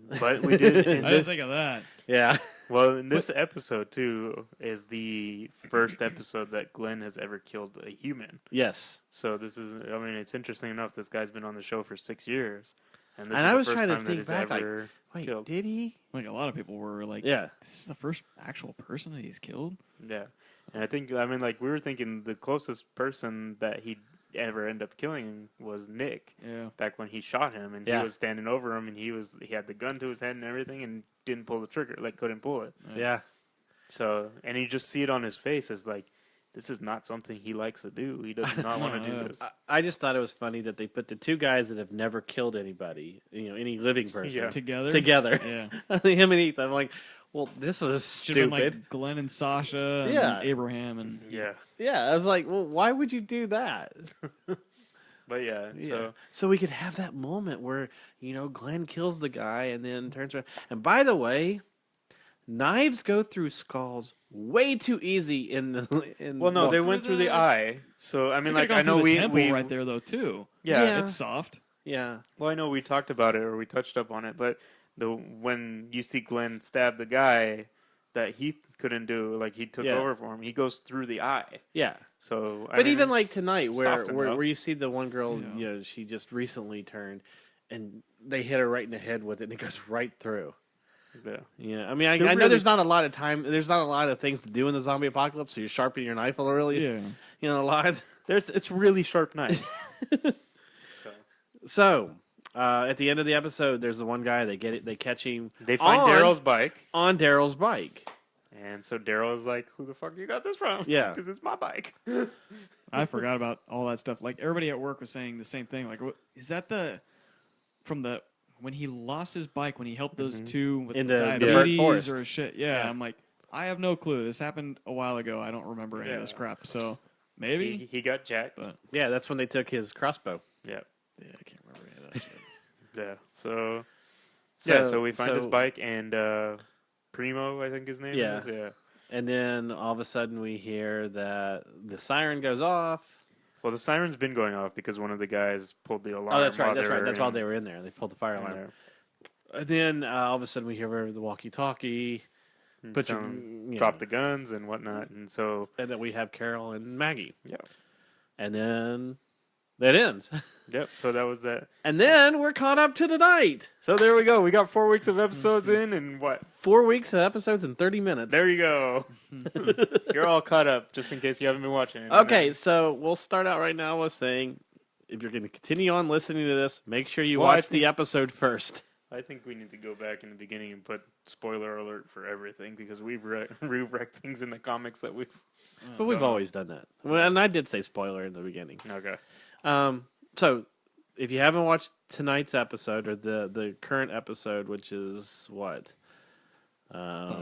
true. but we did. In I didn't this, think of that. Yeah, well, in this episode too is the first episode that Glenn has ever killed a human. yes. So this is. I mean, it's interesting enough. This guy's been on the show for 6 years, and this And is I the was first trying to time that think he's back, like, ever Wait, killed. did he? Like a lot of people were like, Yeah. this is the first actual person that he's killed. Yeah, and I mean, like we were thinking, the closest person that he ever ended up killing was Nick. Yeah. Back when he shot him, and Yeah. he was standing over him, and he had the gun to his head and everything, and didn't pull the trigger, like couldn't pull it. Yeah. So, and you just see it on his face as like, this is not something he likes to do. He does not want to do yeah. this. I just thought it was funny that they put the two guys that have never killed anybody, any living person, Yeah. Together. Yeah. Him and Heath. I'm like, well, this was Should stupid. have been like Glenn and Sasha and Yeah. Abraham and Yeah, Yeah, I was like, well, why would you do that? but yeah, So we could have that moment where, Glenn kills the guy and then turns around. And by the way, knives go through skulls way too easy well, no, they went through through the the- eye. So I mean, They like could've I gone know through the we temple right there though too. Yeah. It's soft. Yeah. Well, I know we talked about it or we touched up on it, but when you see Glenn stab the guy that he couldn't do, like he took Yeah. over for him, he goes through the eye. Yeah. So, But even like tonight, where soft where, enough. where you see the one girl, Yeah. she just recently turned, and they hit her right in the head with it, and it goes right through. yeah. Yeah, I mean, I They're know really- there's not a lot of time. There's not a lot of things to do in the zombie apocalypse, so you're sharpening your knife a little early. Yeah. A lot. It's really sharp knife. So, at the end of the episode, there's the one guy. They get it. They catch him. They find on- Daryl's bike, on Daryl's bike. and so Daryl's like, "Who the fuck you got this from?" Yeah. because it's my bike. I forgot about all that stuff. Like everybody at work was saying the same thing. Like, what, is that when he lost his bike when he helped those two with In the the diabetes forest. or shit? Yeah, I'm like, I have no clue. This happened a while ago. I don't remember any of this Yeah. crap. So maybe. he got jacked. But Yeah, that's when they took his crossbow. Yeah, yeah, I can't remember any of that shit. yeah. So So- we find his so- bike, and Primo, I think his name Yeah. is. Yeah. And then all of a sudden we hear that the siren goes off. Well, the siren's been going off because one of the guys pulled the alarm. Oh, that's right. while That's they right. were That's while in- they were in there. They pulled the fire alarm. Yeah. And then all of a sudden we hear the walkie-talkie. Put your, Tell 'em yeah. drop the guns and whatnot, and so And then we have Carol and Maggie. yeah, And then that ends. yep. So that was that. And then we're caught up to tonight. So there we go. We got 4 weeks of episodes in, and what? 4 weeks of episodes in 30 minutes. There you go. You're all caught up, just in case you haven't been watching it. Okay, so we'll start out right now with saying, if you're going to continue on listening to this, make sure you Well, I watch the episode first. I think we need to go back in the beginning and put spoiler alert for everything because we've wrecked things in the comics that we've. But we've Don't know. always done that. Well, and I did say spoiler in the beginning. Okay. So if you haven't watched tonight's episode or the current episode, which is what?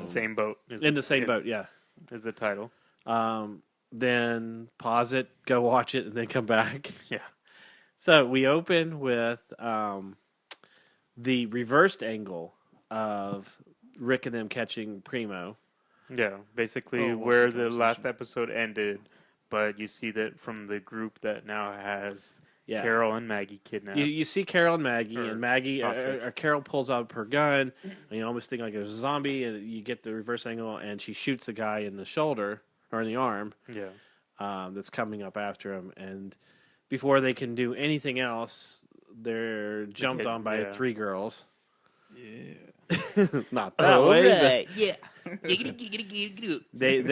Same boat. In the same boat, yeah. Is the title. Then pause it, go watch it, and then come back. Yeah. So we open with the reversed angle of Rick and them catching Primo. Yeah, basically Oh, where what's the the last conversation? episode ended, but you see that from the group that now has Yeah. Carol and Maggie kidnapped. You see Carol and Maggie, Or and Maggie, hostage. Carol pulls out her gun, and you almost think like there's a zombie, and you get the reverse angle, and she shoots a guy in the shoulder or in the arm Yeah. that's coming up after him, and before they can do anything else, they're jumped kid- on by yeah. 3 girls. Yeah. Not that way. but yeah. Giggity, giggity, giggity.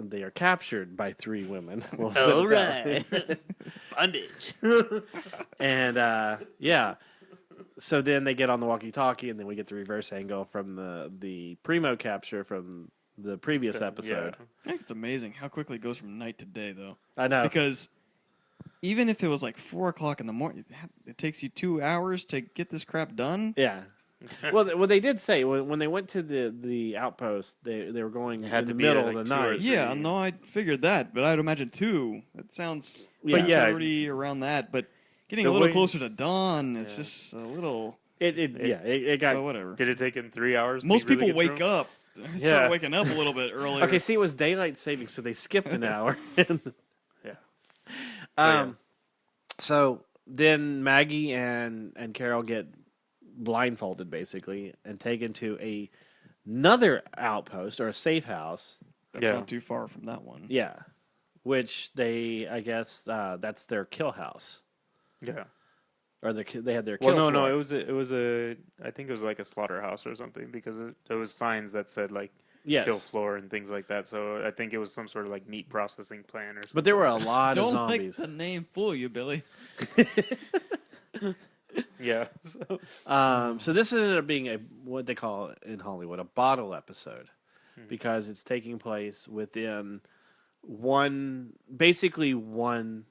They are captured by 3 women. We'll put All it that way. right. Bondage. And yeah, so then they get on the walkie-talkie, and then we get the reverse angle from the Primo capture from the previous episode. I think it's amazing how quickly it goes from night to day, though. I know. Because even if it was like 4 o'clock in the morning, it takes you 2 hours to get this crap done. Yeah. Well, they did say when they went to the outpost, they were going had in to the be middle at, of like, the 2 or night. 3. Yeah, no, I figured that, but I'd imagine 2. That sounds Yeah. But yeah, already around that. But getting the a little way- closer to dawn, it's Yeah. just a little. It got But whatever. Did it take him 3 hours? to Most really people get wake through 'em? up. I Yeah. started waking up a little bit earlier. okay. See, it was daylight savings, so they skipped an hour. Yeah. So then Maggie and Carol get blindfolded basically and taken to another outpost or a safe house. That's Yeah. not too far from that one. Yeah, which I guess that's their kill house Yeah. or they had their Well, kill. no, floor. it was a. I think it was like a slaughterhouse or something because there was signs that said like Yes. kill floor and things like that. So I think it was some sort of like meat processing plant or something. But there were a lot of Don't let zombies. the name fool you, Billy. Yeah. So this ended up being what they call in Hollywood a bottle episode, because it's taking place within basically one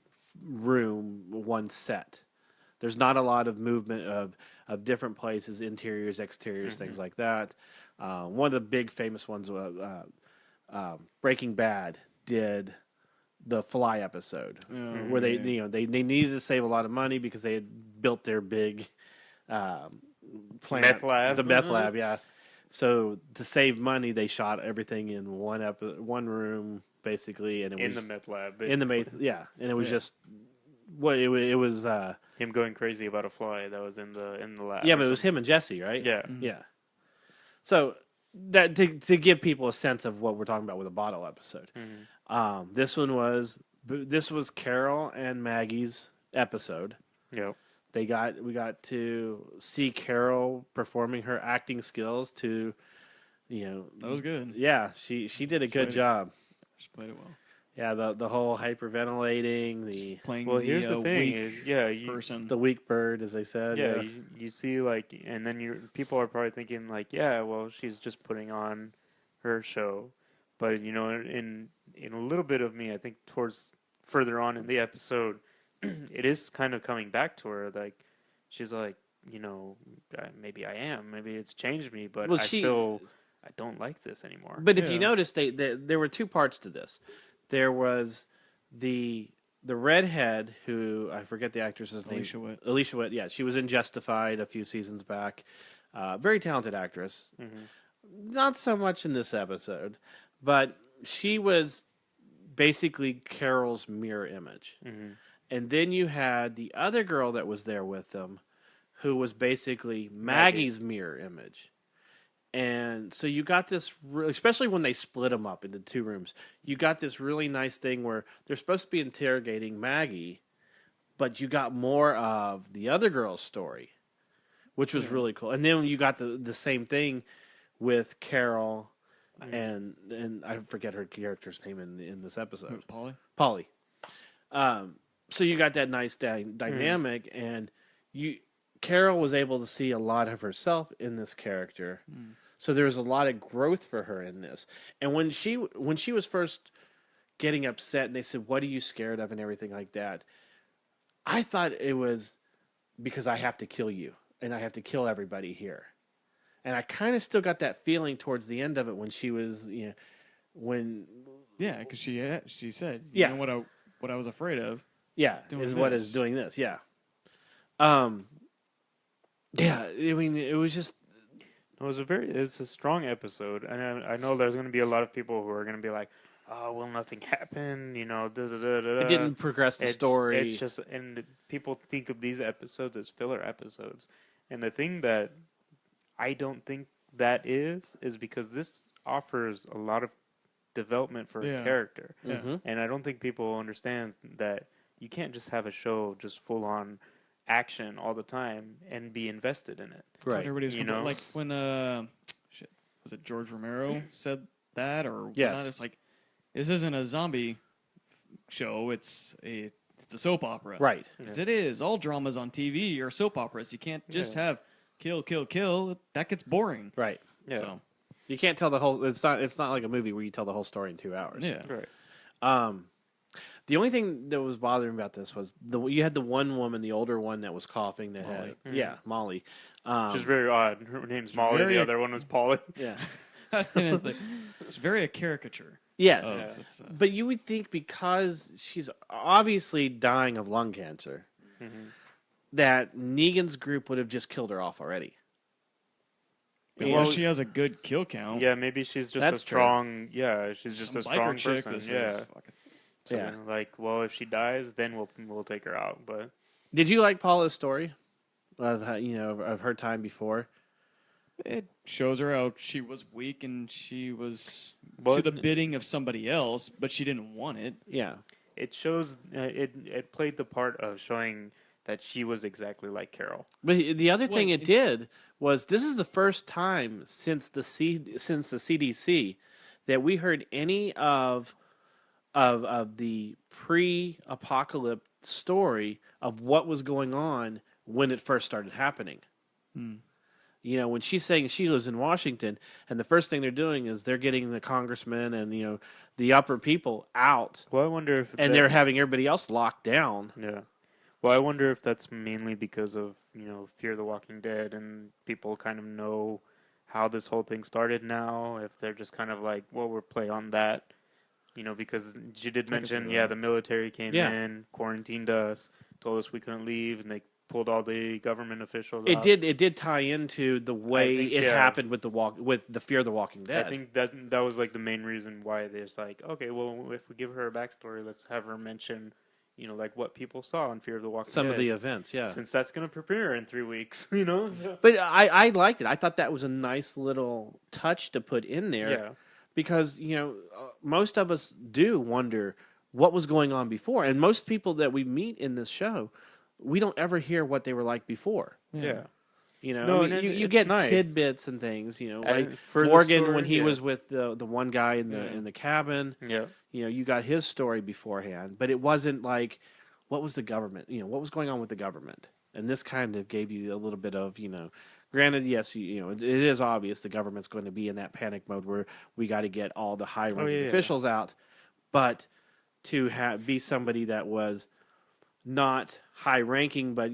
room, one set. There's not a lot of movement of different places, interiors, exteriors, things like that. One of the big famous ones, Breaking Bad, did the Fly episode, where they they needed to save a lot of money because they had built their big plant, Meth lab. the meth lab, yeah. So to save money, they shot everything in one room basically, and it in was the meth lab. in the basically. and it was just what it was. Him going crazy about a fly that was in the lab. Yeah, or but it was something. him and Jesse, right? Yeah. Yeah. So that to give people a sense of what we're talking about with a bottle episode. This was Carol and Maggie's episode. Yep. We got to see Carol performing her acting skills to, That was good. yeah, she did a good Played it. job. She played it well. Yeah, the whole hyperventilating, Just playing Well, here's the thing: weak is you, person. the weak bird, as they said. yeah, you see like, and then people are probably thinking like, yeah, well, she's just putting on her show, but in a little bit of me, I think towards further on in the episode, it is kind of coming back to her. Like, she's like, maybe I am, maybe it's changed me, but Well, I don't like this anymore. But if you Yeah. notice, there were 2 parts to this. There was the redhead who I forget the actress's name. Alicia Witt. Alicia Witt. Yeah, she was in Justified a few seasons back. Very talented actress. not so much in this episode, but she was basically Carol's mirror image. And then you had the other girl that was there with them, who was basically Maggie's mirror image. And so you got this, especially when they split them up into 2 rooms, you got this really nice thing where they're supposed to be interrogating Maggie, but you got more of the other girl's story, which was really cool. And then you got the same thing with Carol and I forget her character's name in this episode. Polly. So you got that nice dynamic, and Carol was able to see a lot of herself in this character. So there was a lot of growth for her in this. And when she was first getting upset, and they said, "What are you scared of?" and everything like that, I thought it was because I have to kill you, and I have to kill everybody here. And I kind of still got that feeling towards the end of it when she was, when because she said, Yeah. you know what I was afraid of. Doing is what this. is doing this, yeah. I mean, it was just It's a strong episode, and I know there's going to be a lot of people who are going to be like, "Oh, well, nothing happened," it didn't progress the story. It's just, and people think of these episodes as filler episodes, and the thing that I don't think that is because this offers a lot of development for a character, and I don't think people understand that you can't just have a show just full on action all the time and be invested in it. Right. Everybody's You know? like when was it George Romero said that or Yes. whatnot? It's like this isn't a zombie show. It's a soap opera. Right. 'Cause it is. All dramas on TV are soap operas. You can't just have kill, kill, kill. That gets boring. Right. Yeah. So, You can't tell the whole. It's not like a movie where you tell the whole story in 2 hours. yeah. Right. The only thing that was bothering me about this was you had the one woman, the older one that was coughing. That Molly. had Molly. Which is very odd. Her name's Molly. very- The other one was Polly. Yeah. It's very a caricature. Yes. Of, it's, But you would think because she's obviously dying of lung cancer, that Negan's group would have just killed her off already. well, she has a good kill count. Yeah, maybe she's just That's a true. strong. Yeah, she's just Some a strong biker chick person. that says, Yeah. "Fuck it." So, Yeah. like, well, if she dies, then we'll take her out. But Did you like Paula's story of of her time before? It shows her how she was weak and she was Well, to the bidding of somebody else, but she didn't want it. Yeah. it shows it played the part of showing that she was exactly like Carol. But the other thing Well, it did was this is the first time since the CDC that we heard any of the pre-apocalypse story of what was going on when it first started happening. When she's saying she lives in Washington, and the first thing they're doing is they're getting the congressmen and the upper people out, Well, I wonder if and they're having everybody else locked down. yeah. Well, I wonder if that's mainly because of Fear the Walking Dead, and people kind of know how this whole thing started now. If they're just kind of like, well, we'll play on that, because she did mention, the military came Yeah. in, quarantined us, told us we couldn't leave, and they pulled all the government officials It out. did tie into the way think, it yeah. happened with the Fear the Walking Dead. I think that was like the main reason why they're just like, okay, well, if we give her a backstory, let's have her mention, like what people saw in Fear of the Walking some Dead. of the events, yeah. Since that's going to premiere in 3 weeks, so. But I liked it. I thought that was a nice little touch to put in there. Yeah. Because, most of us do wonder what was going on before. And most people that we meet in this show, we don't ever hear what they were like before. Yeah. I No, mean, and you it's get nice. tidbits and things, like for the Morgan story, when he yeah. was with the one guy in the cabin. Yeah. You got his story beforehand, but it wasn't like, what was the government? What was going on with the government? And this kind of gave you a little bit of, granted, yes, it is obvious the government's going to be in that panic mode where we got to get all the high-ranking officials out, but to be somebody that was not high-ranking, but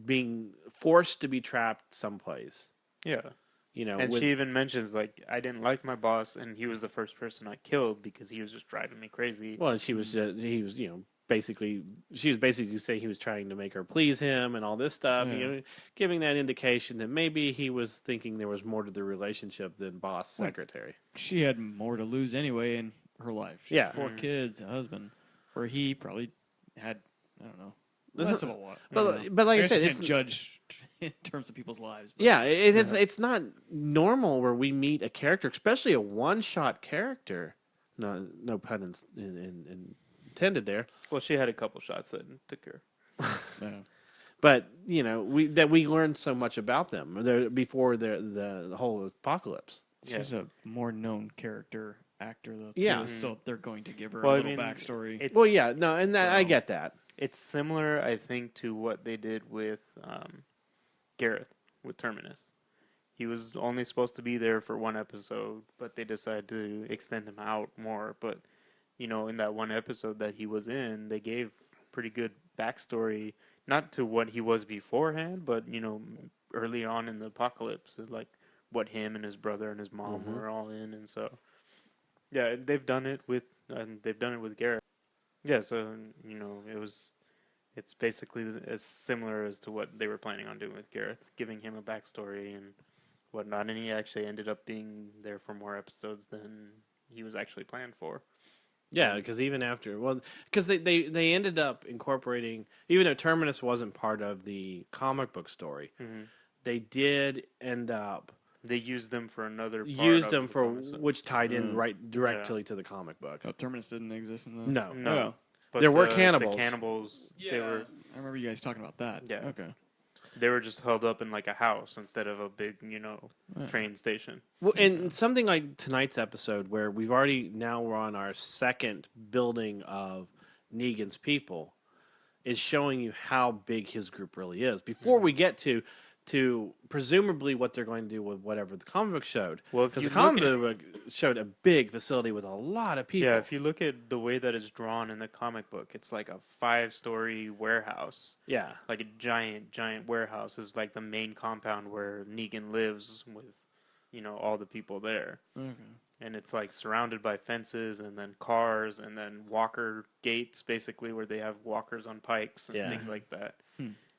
being forced to be trapped someplace. Yeah. And with- she even mentions, like, I didn't like my boss, and he was the first person I killed because he was just driving me crazy. well, he was she was basically saying he was trying to make her please him and all this stuff, Yeah. giving that indication that maybe he was thinking there was more to the relationship than boss secretary. She had more to lose anyway in her life. She Yeah. had 4 kids, a husband, where he probably had, I don't know, This less is- of a lot. But like I guess said, you it's can't judge in terms of people's lives. But yeah, it's not normal where we meet a character, especially a one-shot character. No pun intended there. Well, she had a couple shots that took her. yeah. But we learned so much about them before the whole apocalypse. She's a more known character actor, though. Yeah. Too, so they're going to give her Well, a I little mean, backstory. It's, Well, yeah, no, and that I So- get that. It's similar, I think, to what they did with Gareth with Terminus. He was only supposed to be there for one episode, but they decided to extend him out more. But in that one episode that he was in, they gave pretty good backstory, not to what he was beforehand, but early on in the apocalypse, like what him and his brother and his mom were all in, and so yeah, they've done it with Gareth. Yeah, so it's basically as similar as to what they were planning on doing with Gareth, giving him a backstory and whatnot, and he actually ended up being there for more episodes than he was actually planned for. Yeah, because even after, because they ended up incorporating, even though Terminus wasn't part of the comic book story, they did end up They used them for another. used them for which tied in right directly to the comic book. Oh, Terminus didn't exist in the. No, No, Oh, but There were the cannibals. cannibals, they were I remember you guys talking about that. Yeah. Okay. just held up in like a house instead of a big train station. Well, and something like tonight's episode, where we're on our second building of Negan's people, is showing you how big his group really is. Before we get to presumably what they're going to do with whatever the comic book showed, Well, if because the you look comic book showed a big facility with a lot of people. Yeah, if you look at the way that it's drawn in the comic book, it's like a 5-story warehouse. Yeah. Like a giant warehouse is like the main compound where Negan lives with, all the people there. Okay. And it's like surrounded by fences and then cars and then walker gates, basically, where they have walkers on pikes and Yeah. things like that.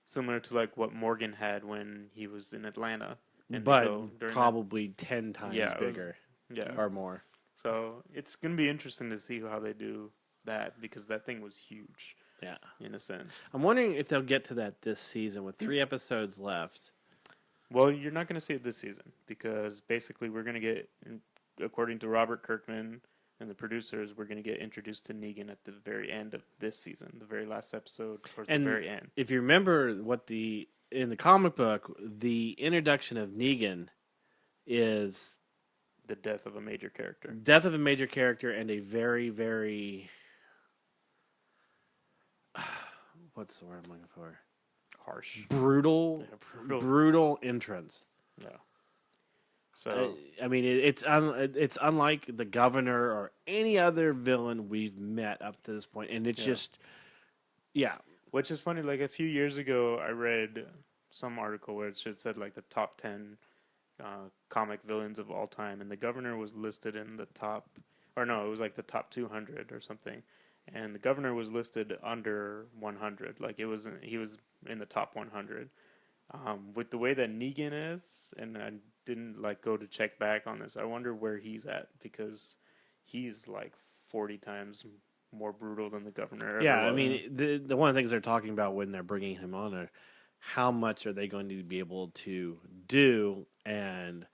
Similar to like what Morgan had when he was in Atlanta. And But during that- probably 10 times Yeah, it was- bigger yeah. or more. So it's going to be interesting to see how they do that, because that thing was huge Yeah. in a sense. I'm wondering if they'll get to that this season with 3 episodes left. Well, you're not going to see it this season, because basically we're going to get, according to Robert Kirkman and the producers, we're going to get introduced to Negan at the very end of this season, the very last episode, towards And the very end. if you remember in the comic book, the introduction of Negan is The death of a major character. death of a major character and a very, very what's the word I'm looking for? Harsh. Brutal, Yeah, brutal entrance. Yeah. So, I mean, it's unlike the governor or any other villain we've met up to this point, and it's just, yeah, which is funny, like a few years ago, I read some article where it said like the top 10 comic villains of all time, and the governor was listed in the top, or no, it was like the top 200 or something, and the governor was listed under 100, like he was in the top 100. With the way that Negan is, and I didn't like go to check back on this, I wonder where he's at, because he's like 40 times more brutal than the governor ever yeah. I was. mean, the one of the things they're talking about when they're bringing him on are how much are they going to be able to do and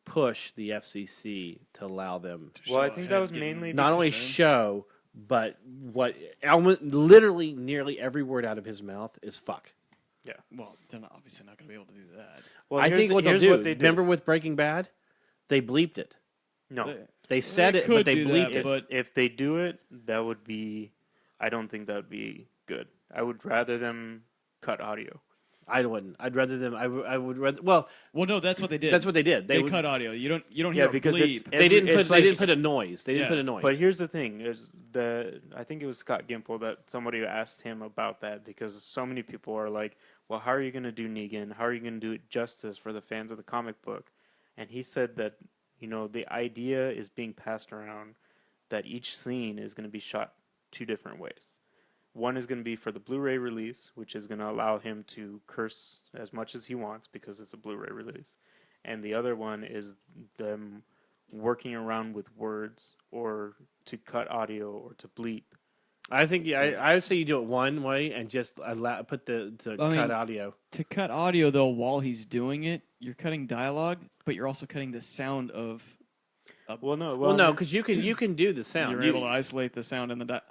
push the FCC to allow them well, I Show think ahead, that was give mainly him- not only Percent. show, but what literally nearly every word out of his mouth is fuck. Well, they're not, obviously not going to be able to do that. Well, I think what they'll here's do. what they did. Remember with Breaking Bad, they bleeped it. No, They said They it, but could they do bleeped that, it. but if they do it, that would be. I don't think that would be good. I would rather them cut audio. I wouldn't. I'd rather them. I would rather. Well, well, no, that's what they did. that's what they did. they would- cut audio. You don't Yeah, hear a because bleep. it's They didn't put. it's They like- didn't put a noise. They didn't Yeah. put a noise. But here's the thing: is I think it was Scott Gimple that somebody asked him about that, because so many people are like, "Well, how are you going to do Negan? How are you going to do it justice for the fans of the comic book?" And he said that the idea is being passed around that each scene is going to be shot 2 different ways. One is going to be for the Blu-ray release, which is going to allow him to curse as much as he wants because it's a Blu-ray release. And the other one is them working around with words or to cut audio or to bleep. I think I would say you do it one way and just put the cut audio. To cut audio, though, while he's doing it, you're cutting dialogue, but you're also cutting the sound of. Well, no, Well, no, because you can do the sound. You're able to isolate the sound in the.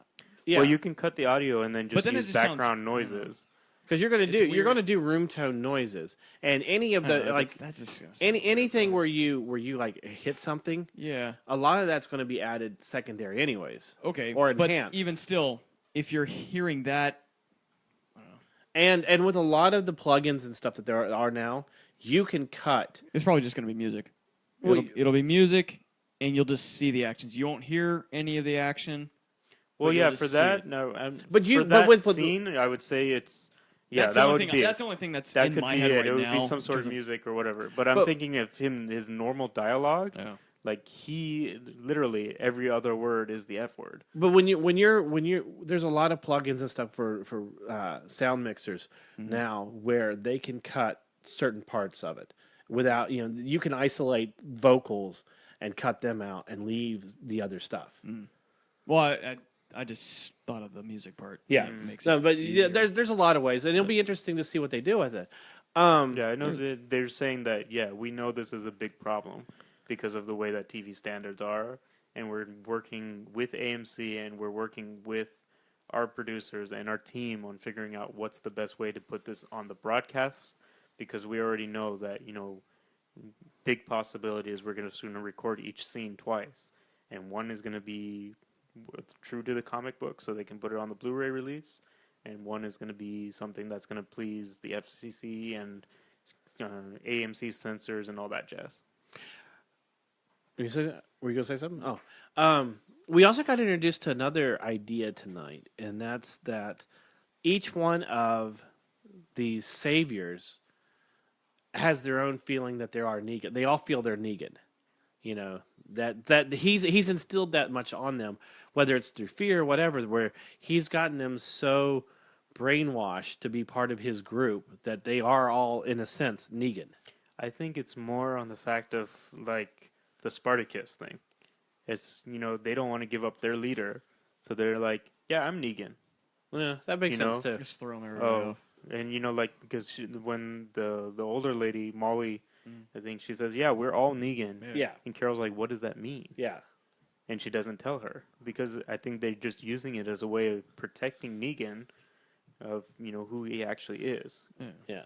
Yeah. Well, you can cut the audio and then just then it use just sounds- background noises. Because you're It's going weird. to do room tone noises, and any of the like that's disgusting. anything where you like hit something, Yeah. a lot of that's going to be added secondary anyways, Okay. or but enhanced. even still, if you're hearing that, and with a lot of the plugins and stuff that there are now, you can cut. it's probably just going to be music. Well, It'll be music, and you'll just see the actions. You won't hear any of the action. Well, But you'll yeah, just for see that, it. no. But you- for but that with- scene, I would say it's That's that the only would thing, be it. That's the only thing that's That in could my be head it. right It would now. be some sort of in terms music or whatever. But I'm But- thinking of him, his normal dialogue. Yeah. Like he literally every other word is the F word. But when you're there's a lot of plugins and stuff for sound mixers now where they can cut certain parts of it without you can isolate vocals and cut them out and leave the other stuff. Well, I just thought of the music part. Yeah. It makes So, it but easier. there's a lot of ways, and it'll be interesting to see what they do with it. Yeah, I know that they're saying that. Yeah, we know this is a big problem because of the way that TV standards are, and we're working with AMC and we're working with our producers and our team on figuring out what's the best way to put this on the broadcast because we already know that big possibility is we're going to soon record each scene twice, and one is going to be true to the comic book so they can put it on the Blu-ray release, and one is going to be something that's going to please the FCC and AMC censors and all that jazz. Were you going to say something? Oh, we also got introduced to another idea tonight, and that's that each one of these saviors has their own feeling that they are Negan. They all feel they're Negan. That he's instilled that much on them, whether it's through fear or whatever, where he's gotten them so brainwashed to be part of his group that they are all, in a sense, Negan. I think it's more on the fact of like the Spartacus thing. It's they don't want to give up their leader, so they're like, yeah, I'm Negan. Yeah, that makes sense too. Just throwing everybody Oh, off. and because when the older lady Molly, I think she says, yeah, we're all Negan. Yeah, And Carol's like, what does that mean? yeah. And she doesn't tell her because I think they're just using it as a way of protecting Negan of who he actually is. Yeah,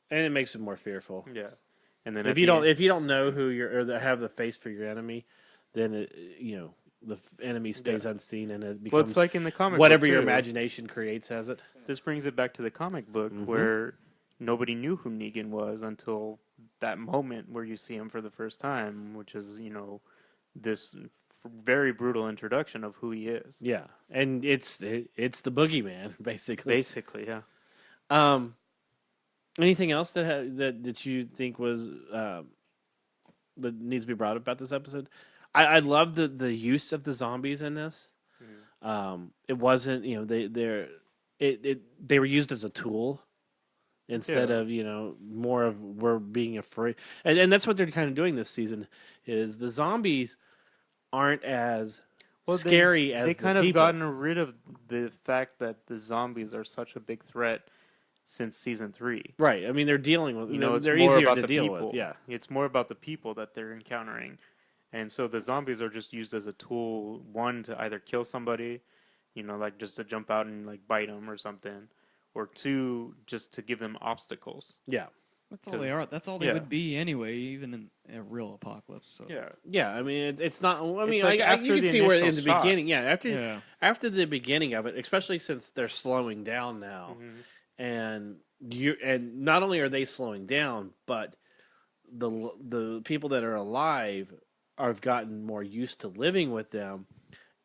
and it makes it more fearful. Yeah, and then If at you the don't, end- if you don't know who you're or have the face for your enemy, then the enemy stays unseen and it becomes well, it's like in the comic whatever book your too. imagination creates as it. This brings it back to the comic book where nobody knew who Negan was until that moment where you see him for the first time, which is this very brutal introduction of who he is. Yeah, and it's the boogeyman basically. Basically, yeah. Anything else that you think was that needs to be brought up about this episode? I love the use of the zombies in this. It wasn't they were used as a tool instead of more of we're being afraid, and that's what they're kind of doing this season. Is the zombies aren't as scary as they the kind of people. gotten rid of the fact that the zombies are such a big threat since season 3. Right. I mean, they're dealing with It's they're more easier about to the deal people. with. Yeah. It's more about the people that they're encountering. And so the zombies are just used as a tool, one, to either kill somebody, like just to jump out and like bite them or something, or two, just to give them obstacles. Yeah. That's all they are. That's all they Yeah. would be anyway, even in a real apocalypse. So. Yeah. Yeah, I mean, it's not. I mean, It's like you after can the see where in initial the shock. beginning, Yeah. after the beginning of it, especially since they're slowing down now, and and not only are they slowing down, but the people that are alive have gotten more used to living with them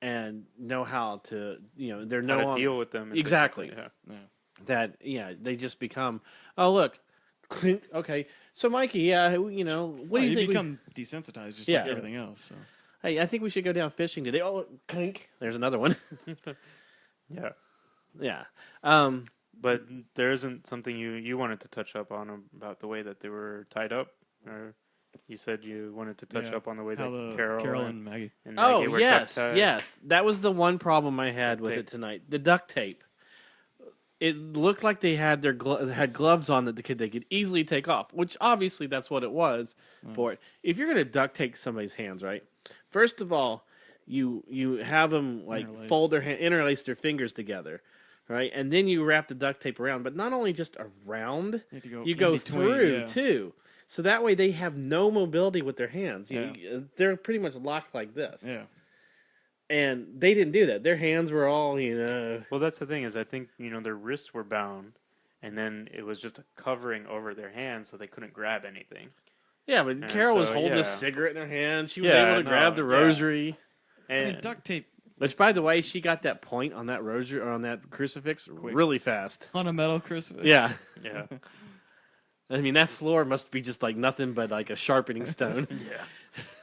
and know how to they're How no to longer deal with them. and Exactly. things like that they just become look. Okay, so Mikey, what do you you think? become desensitized just Yeah. like everything else. So. Hey, I think we should go down fishing today. Oh, clink! There's another one. that. Yeah. Yeah. But there isn't something you wanted to touch up on about the way that they were tied up, or you said you wanted to touch Yeah, up on the way how that the Carol and Maggie. and Maggie Oh were yes, duct-tied. yes. That was the one problem I had Duct with tape. it tonight. The duct tape. It looked like they had their had gloves on that they could easily take off, which obviously that's what it was for it. If you're gonna duct tape somebody's hands, right? First of all, you have them like Interlace. fold their interlace their fingers together, right? And then you wrap the duct tape around, but not only just around, You have to go you in go between, through yeah. too. So that way they have no mobility with their hands. They're pretty much locked like this. Yeah. And they didn't do that. Their hands were all, Well, that's the thing is, I think their wrists were bound, and then it was just a covering over their hands, so they couldn't grab anything. yeah. But And Carol was so, holding yeah. a cigarette in her hand. She was Yeah, able to grab no, the yeah. rosary. I And mean, duct tape Which, by the way, she got that point on that rosary or on that crucifix really fast. on a metal crucifix. Yeah. yeah, I mean, that floor must be just like nothing but like a sharpening stone. yeah.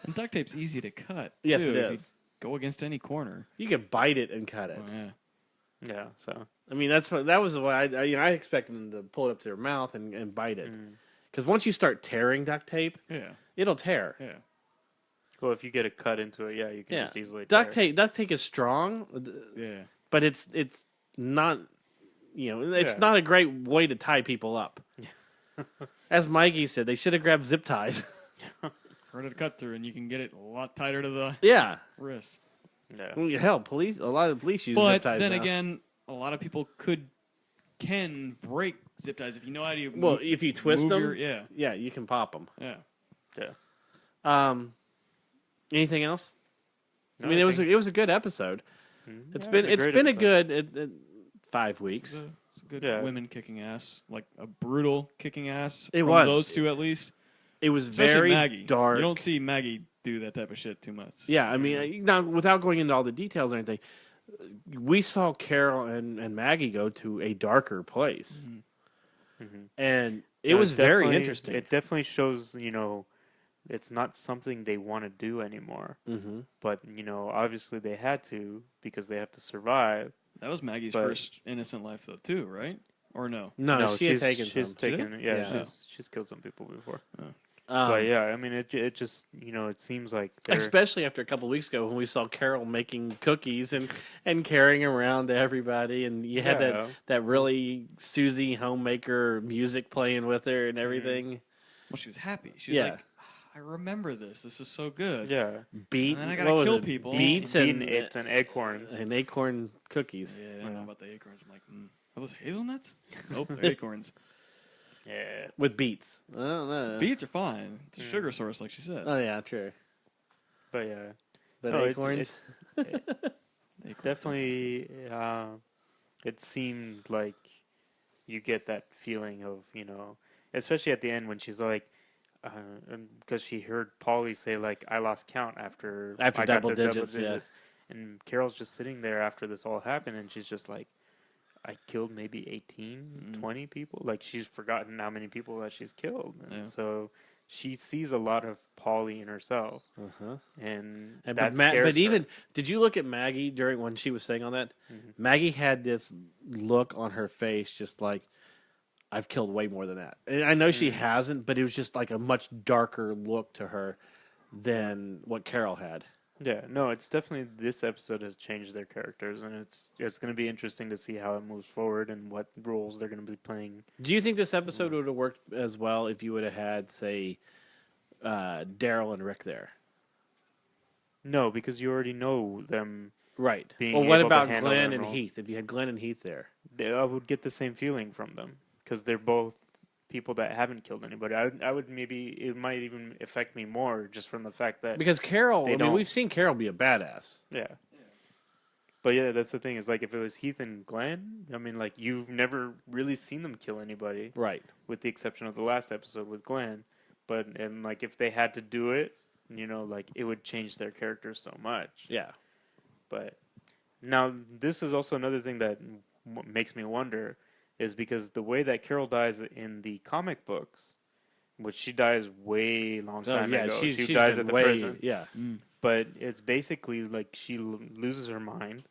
And duct tape's easy to cut. Yes, too, it if you is. Go against any corner. You could bite it and cut it. Oh, yeah. Yeah, so I mean, that was what I expected them to pull it up to their mouth and bite it. Because once you start tearing duct tape, Yeah. it'll tear. Yeah. well, if you get a cut into it, yeah, you can Yeah. just easily Duct tear. tape is strong, Yeah. but it's not it's Yeah. not a great way to tie people up. As Mikey said, they should have grabbed zip ties. Harder to cut through, and you can get it a lot tighter to the Yeah. wrist. Yeah, Well, hell, a lot of police use zip But ties then now. again, a lot of people can break zip ties if you know how to. Well, if you twist move them, your- yeah. yeah, you can pop them. Yeah. yeah. Anything else? No, I mean, it was think- a good episode. It's yeah, been it was a it's great been a episode. good 5 weeks. It's a good Yeah. women kicking ass, like a brutal kicking ass. It from was. those two at least. It was Especially very Maggie. dark. You don't see Maggie do that type of shit too much. Yeah, I mean, now without going into all the details or anything, we saw Carol and Maggie go to a darker place, and it No, was it's very definitely- interesting. It definitely shows, it's not something they want to do anymore. Mm-hmm. But obviously they had to because they have to survive. That was Maggie's But- first innocent life, though, too, right? Or no? No, she had she's taken she's some. taken. Yeah, Yeah. she's killed some people before. Um, But yeah, I mean, it just it seems like they're, especially after a couple weeks ago when we saw Carol making cookies and carrying around to everybody, and you had Yeah. that really Susie homemaker music playing with her and everything. Well, she was happy. She was Yeah. like, I remember this. This is so good. yeah, Beet, And then I gotta what was kill it? people. Beets bean and it and acorns. and acorn cookies. Yeah, I didn't know about the acorns. I'm like, are those hazelnuts? Nope, they're acorns. Yeah, With beets. I don't know. Beets are fine. It's a sugar source, like she said. Oh yeah, true. but yeah, But No, acorns. Acorns definitely. It seemed like you get that feeling of especially at the end when she's like. Because she heard Polly say like I lost count after I got double to digits, yeah. and Carol's just sitting there after this all happened, and she's just like, I killed maybe 18, 20 people. Like she's forgotten how many people that she's killed, and Yeah. so she sees a lot of Polly in herself, Uh-huh. and And that but, scares but her. even did you look at Maggie during when she was saying all that? Maggie had this look on her face, just like I've killed way more than that. And I know she hasn't, but it was just like a much darker look to her than what Carol had. Yeah, no, it's definitely this episode has changed their characters, and it's going to be interesting to see how it moves forward and what roles they're going to be playing. Do you think this episode would have worked as well if you would have had, say, Daryl and Rick there? No, because you already know them. Right. Being Well, what able to about handle Glenn that and role. Heath? If you had Glenn and Heath there, I would get the same feeling from them because they're both people that haven't killed anybody. I would maybe it might even affect me more just from the fact that because Carol, They I mean, don't. we've seen Carol be a badass. yeah. But yeah, that's the thing is like if it was Heath and Glenn, I mean like you've never really seen them kill anybody Right. with the exception of the last episode with Glenn. But and like if they had to do it, like it would change their characters so much. Yeah. But now this is also another thing that makes me wonder is because the way that Carol dies in the comic books, which she dies way long Oh, time yeah. ago, She's she dies been at the way, prison. Yeah. But it's basically like she loses her mind,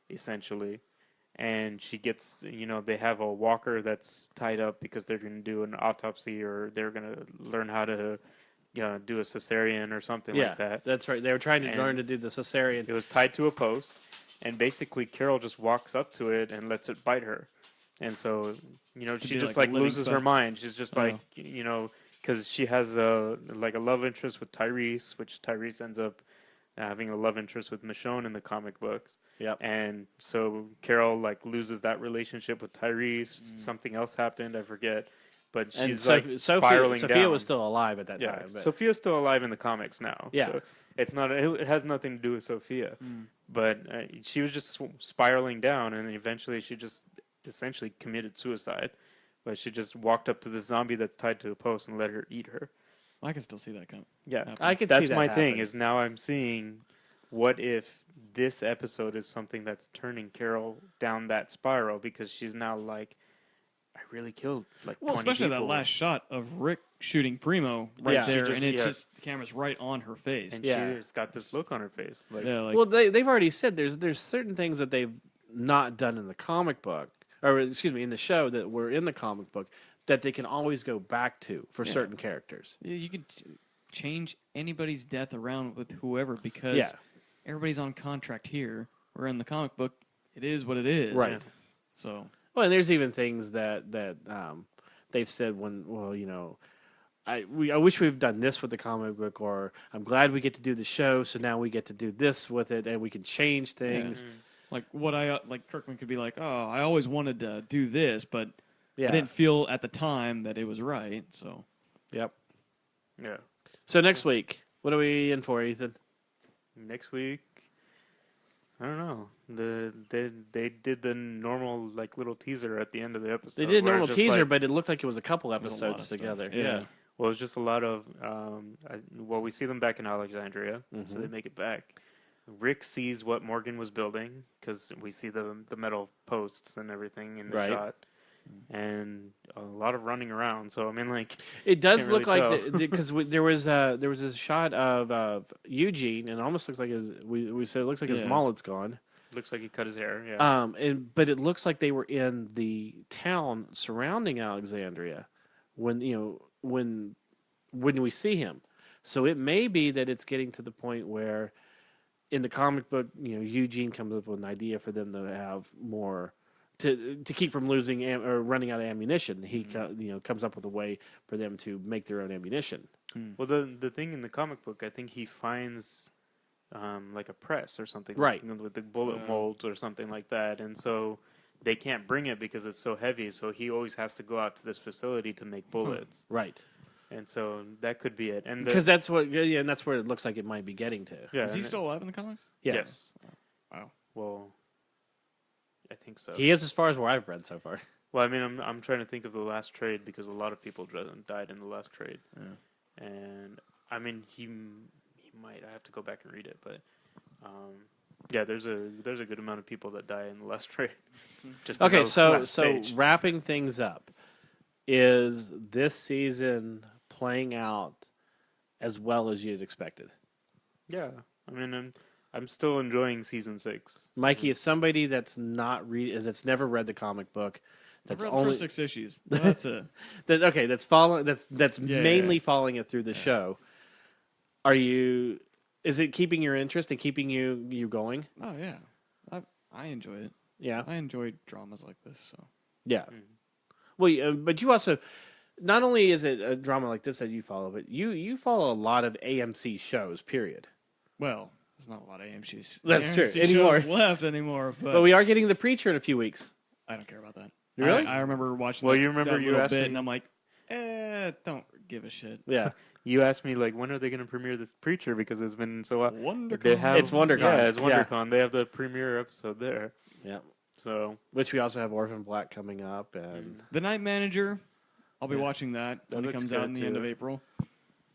essentially, and she gets, they have a walker that's tied up because they're going to do an autopsy or they're going to learn how to do a cesarean or something Yeah, like that. that's right. They were trying to And- learn to do the cesarean. It was tied to a post, and basically Carol just walks up to it and lets it bite her, and so she be just like a like living loses her stuff. mind. She's just Oh. like because she has a love interest with Tyrese, which Tyrese ends up having a love interest with Michonne in the comic books. Yep. And so Carol like loses that relationship with Tyrese. Something else happened, I forget, but And she's like Sophia spiraling Sophia down. was still alive at that Yeah, time. But Sophia's still alive in the comics now. Yeah. So it's not. It has nothing to do with Sophia, Hmm. but she was just spiraling down, and eventually she just essentially committed suicide. But she just walked up to the zombie that's tied to a post and let her eat her. I can still see that coming. Yeah, I could that's see that my thing. happen. Is now I'm seeing, what if this episode is something that's turning Carol down that spiral because she's now like, I really killed like Well, 20 especially people. that last shot of Rick shooting Primo right Yeah. She there, just- and it's yeah. just the camera's right on her face. and Yeah. she's got this look on her face. Like, Yeah, like well, they've already said there's certain things that they've not done in the comic book, or excuse me, in the show that were in the comic book that they can always go back to for certain characters. you could change anybody's death around with whoever because Yeah. everybody's on contract here. Where in the comic book, it is what it is. Right. So Well, and there's even things that they've said I wish we've done this with the comic book, or I'm glad we get to do the show, so now we get to do this with it, and we can change things. like what I like Kirkman could be like, oh, I always wanted to do this, but Yeah. I didn't feel at the time that it was right. So Yep. yeah. So next week, what are we in for, Ethan? Next week, I don't know. They did the normal like little teaser at the end of the episode. They did a where normal it's just teaser, like- but it looked like it was a couple was a lot episodes of stuff. together. Yeah. Yeah. well, it's just a lot of we see them back in Alexandria, Mm-hmm. so they make it back. Rick sees what Morgan was building because we see the metal posts and everything in the Right. shot, and a lot of running around. So I mean, like, It does Can't look really like because there was a shot of Eugene, and it almost looks like we said it looks like his Yeah. mullet's gone. looks like he cut his hair. Yeah. But it looks like they were in the town surrounding Alexandria when we see him. So it may be that it's getting to the point where in the comic book, Eugene comes up with an idea for them to have more to keep from losing or running out of ammunition. He comes up with a way for them to make their own ammunition. Well, the thing in the comic book, I think he finds like a press or something, Right. like, with the bullet molds or something like that, and so they can't bring it because it's so heavy. So he always has to go out to this facility to make bullets, Right. and so that could be it. And Because that's and that's where it looks like it might be getting to. yeah, is he and still alive in the comics? Yeah. Yes. Wow. Well, I think so. He is as far as where I've read so far. Well, I mean, I'm trying to think of the last trade because a lot of people died in the last trade, and I mean he might. I have to go back and read it, but yeah, there's a good amount of people that die in the last trade. Just in Okay, the so last so page. wrapping things up, is this season playing out as well as you'd expected? Yeah, I mean, I'm still enjoying season 6. Mikey is somebody that's that's never read the comic book. I've That's read only the first 6 issues. That's it. that's following. That's Yeah, mainly yeah. following it through the show. Is it keeping your interest and keeping you going? Oh yeah, I enjoy it. Yeah, I enjoy dramas like this. So yeah. Well, but you also not only is it a drama like this that you follow, but you follow a lot of AMC shows. Period. well, there's not a lot of AMC's. That's true. AMC Anymore. shows left anymore, but But we are getting The Preacher in a few weeks. I don't care about that. Really? I remember watching. Well, that- you remember that you little asked bit, me- and I'm like, don't give a shit. Yeah. You asked me like when are they going to premiere this Preacher because it's been so. WonderCon. They have It's WonderCon. Yeah, it's Yeah. WonderCon. They have the premiere episode there. Yeah. So Which we also have Orphan Black coming up, and The Night Manager. I'll be Yeah. watching that when it looks comes out good, in the end too. of April.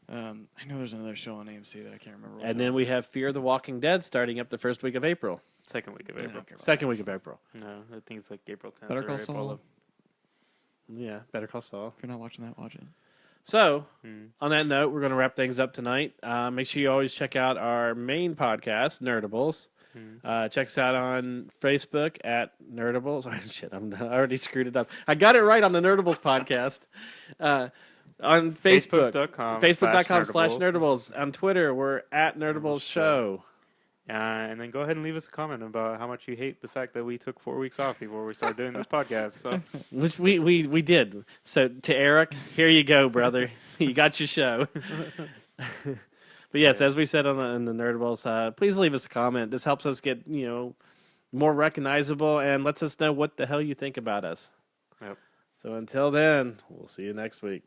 I know there's another show on AMC that I can't remember. and then we have Fear the Walking Dead starting up the first week of April, second week of Yeah, April. okay. second week of April. No, I think it's like April 10th. Better or Call April Saul. 11th. Yeah, Better Call Saul. If you're not watching that, watch it. So, Hmm. on that note, we're going to wrap things up tonight. Make sure you always check out our main podcast, Nerdables. Check us out on Facebook at Nerdables. Oh, shit, I already screwed it up. I got it right on the Nerdables podcast. On Facebook, Facebook.com/Nerdables. On Twitter, we're at Nerdables Show. And then go ahead and leave us a comment about how much you hate the fact that we took 4 weeks off before we started doing this podcast. So, Which we did. So to Eric, here you go, brother. You got your show. But yes, as we said on the Nerdables, please leave us a comment. This helps us get more recognizable and lets us know what the hell you think about us. Yep. So until then, we'll see you next week.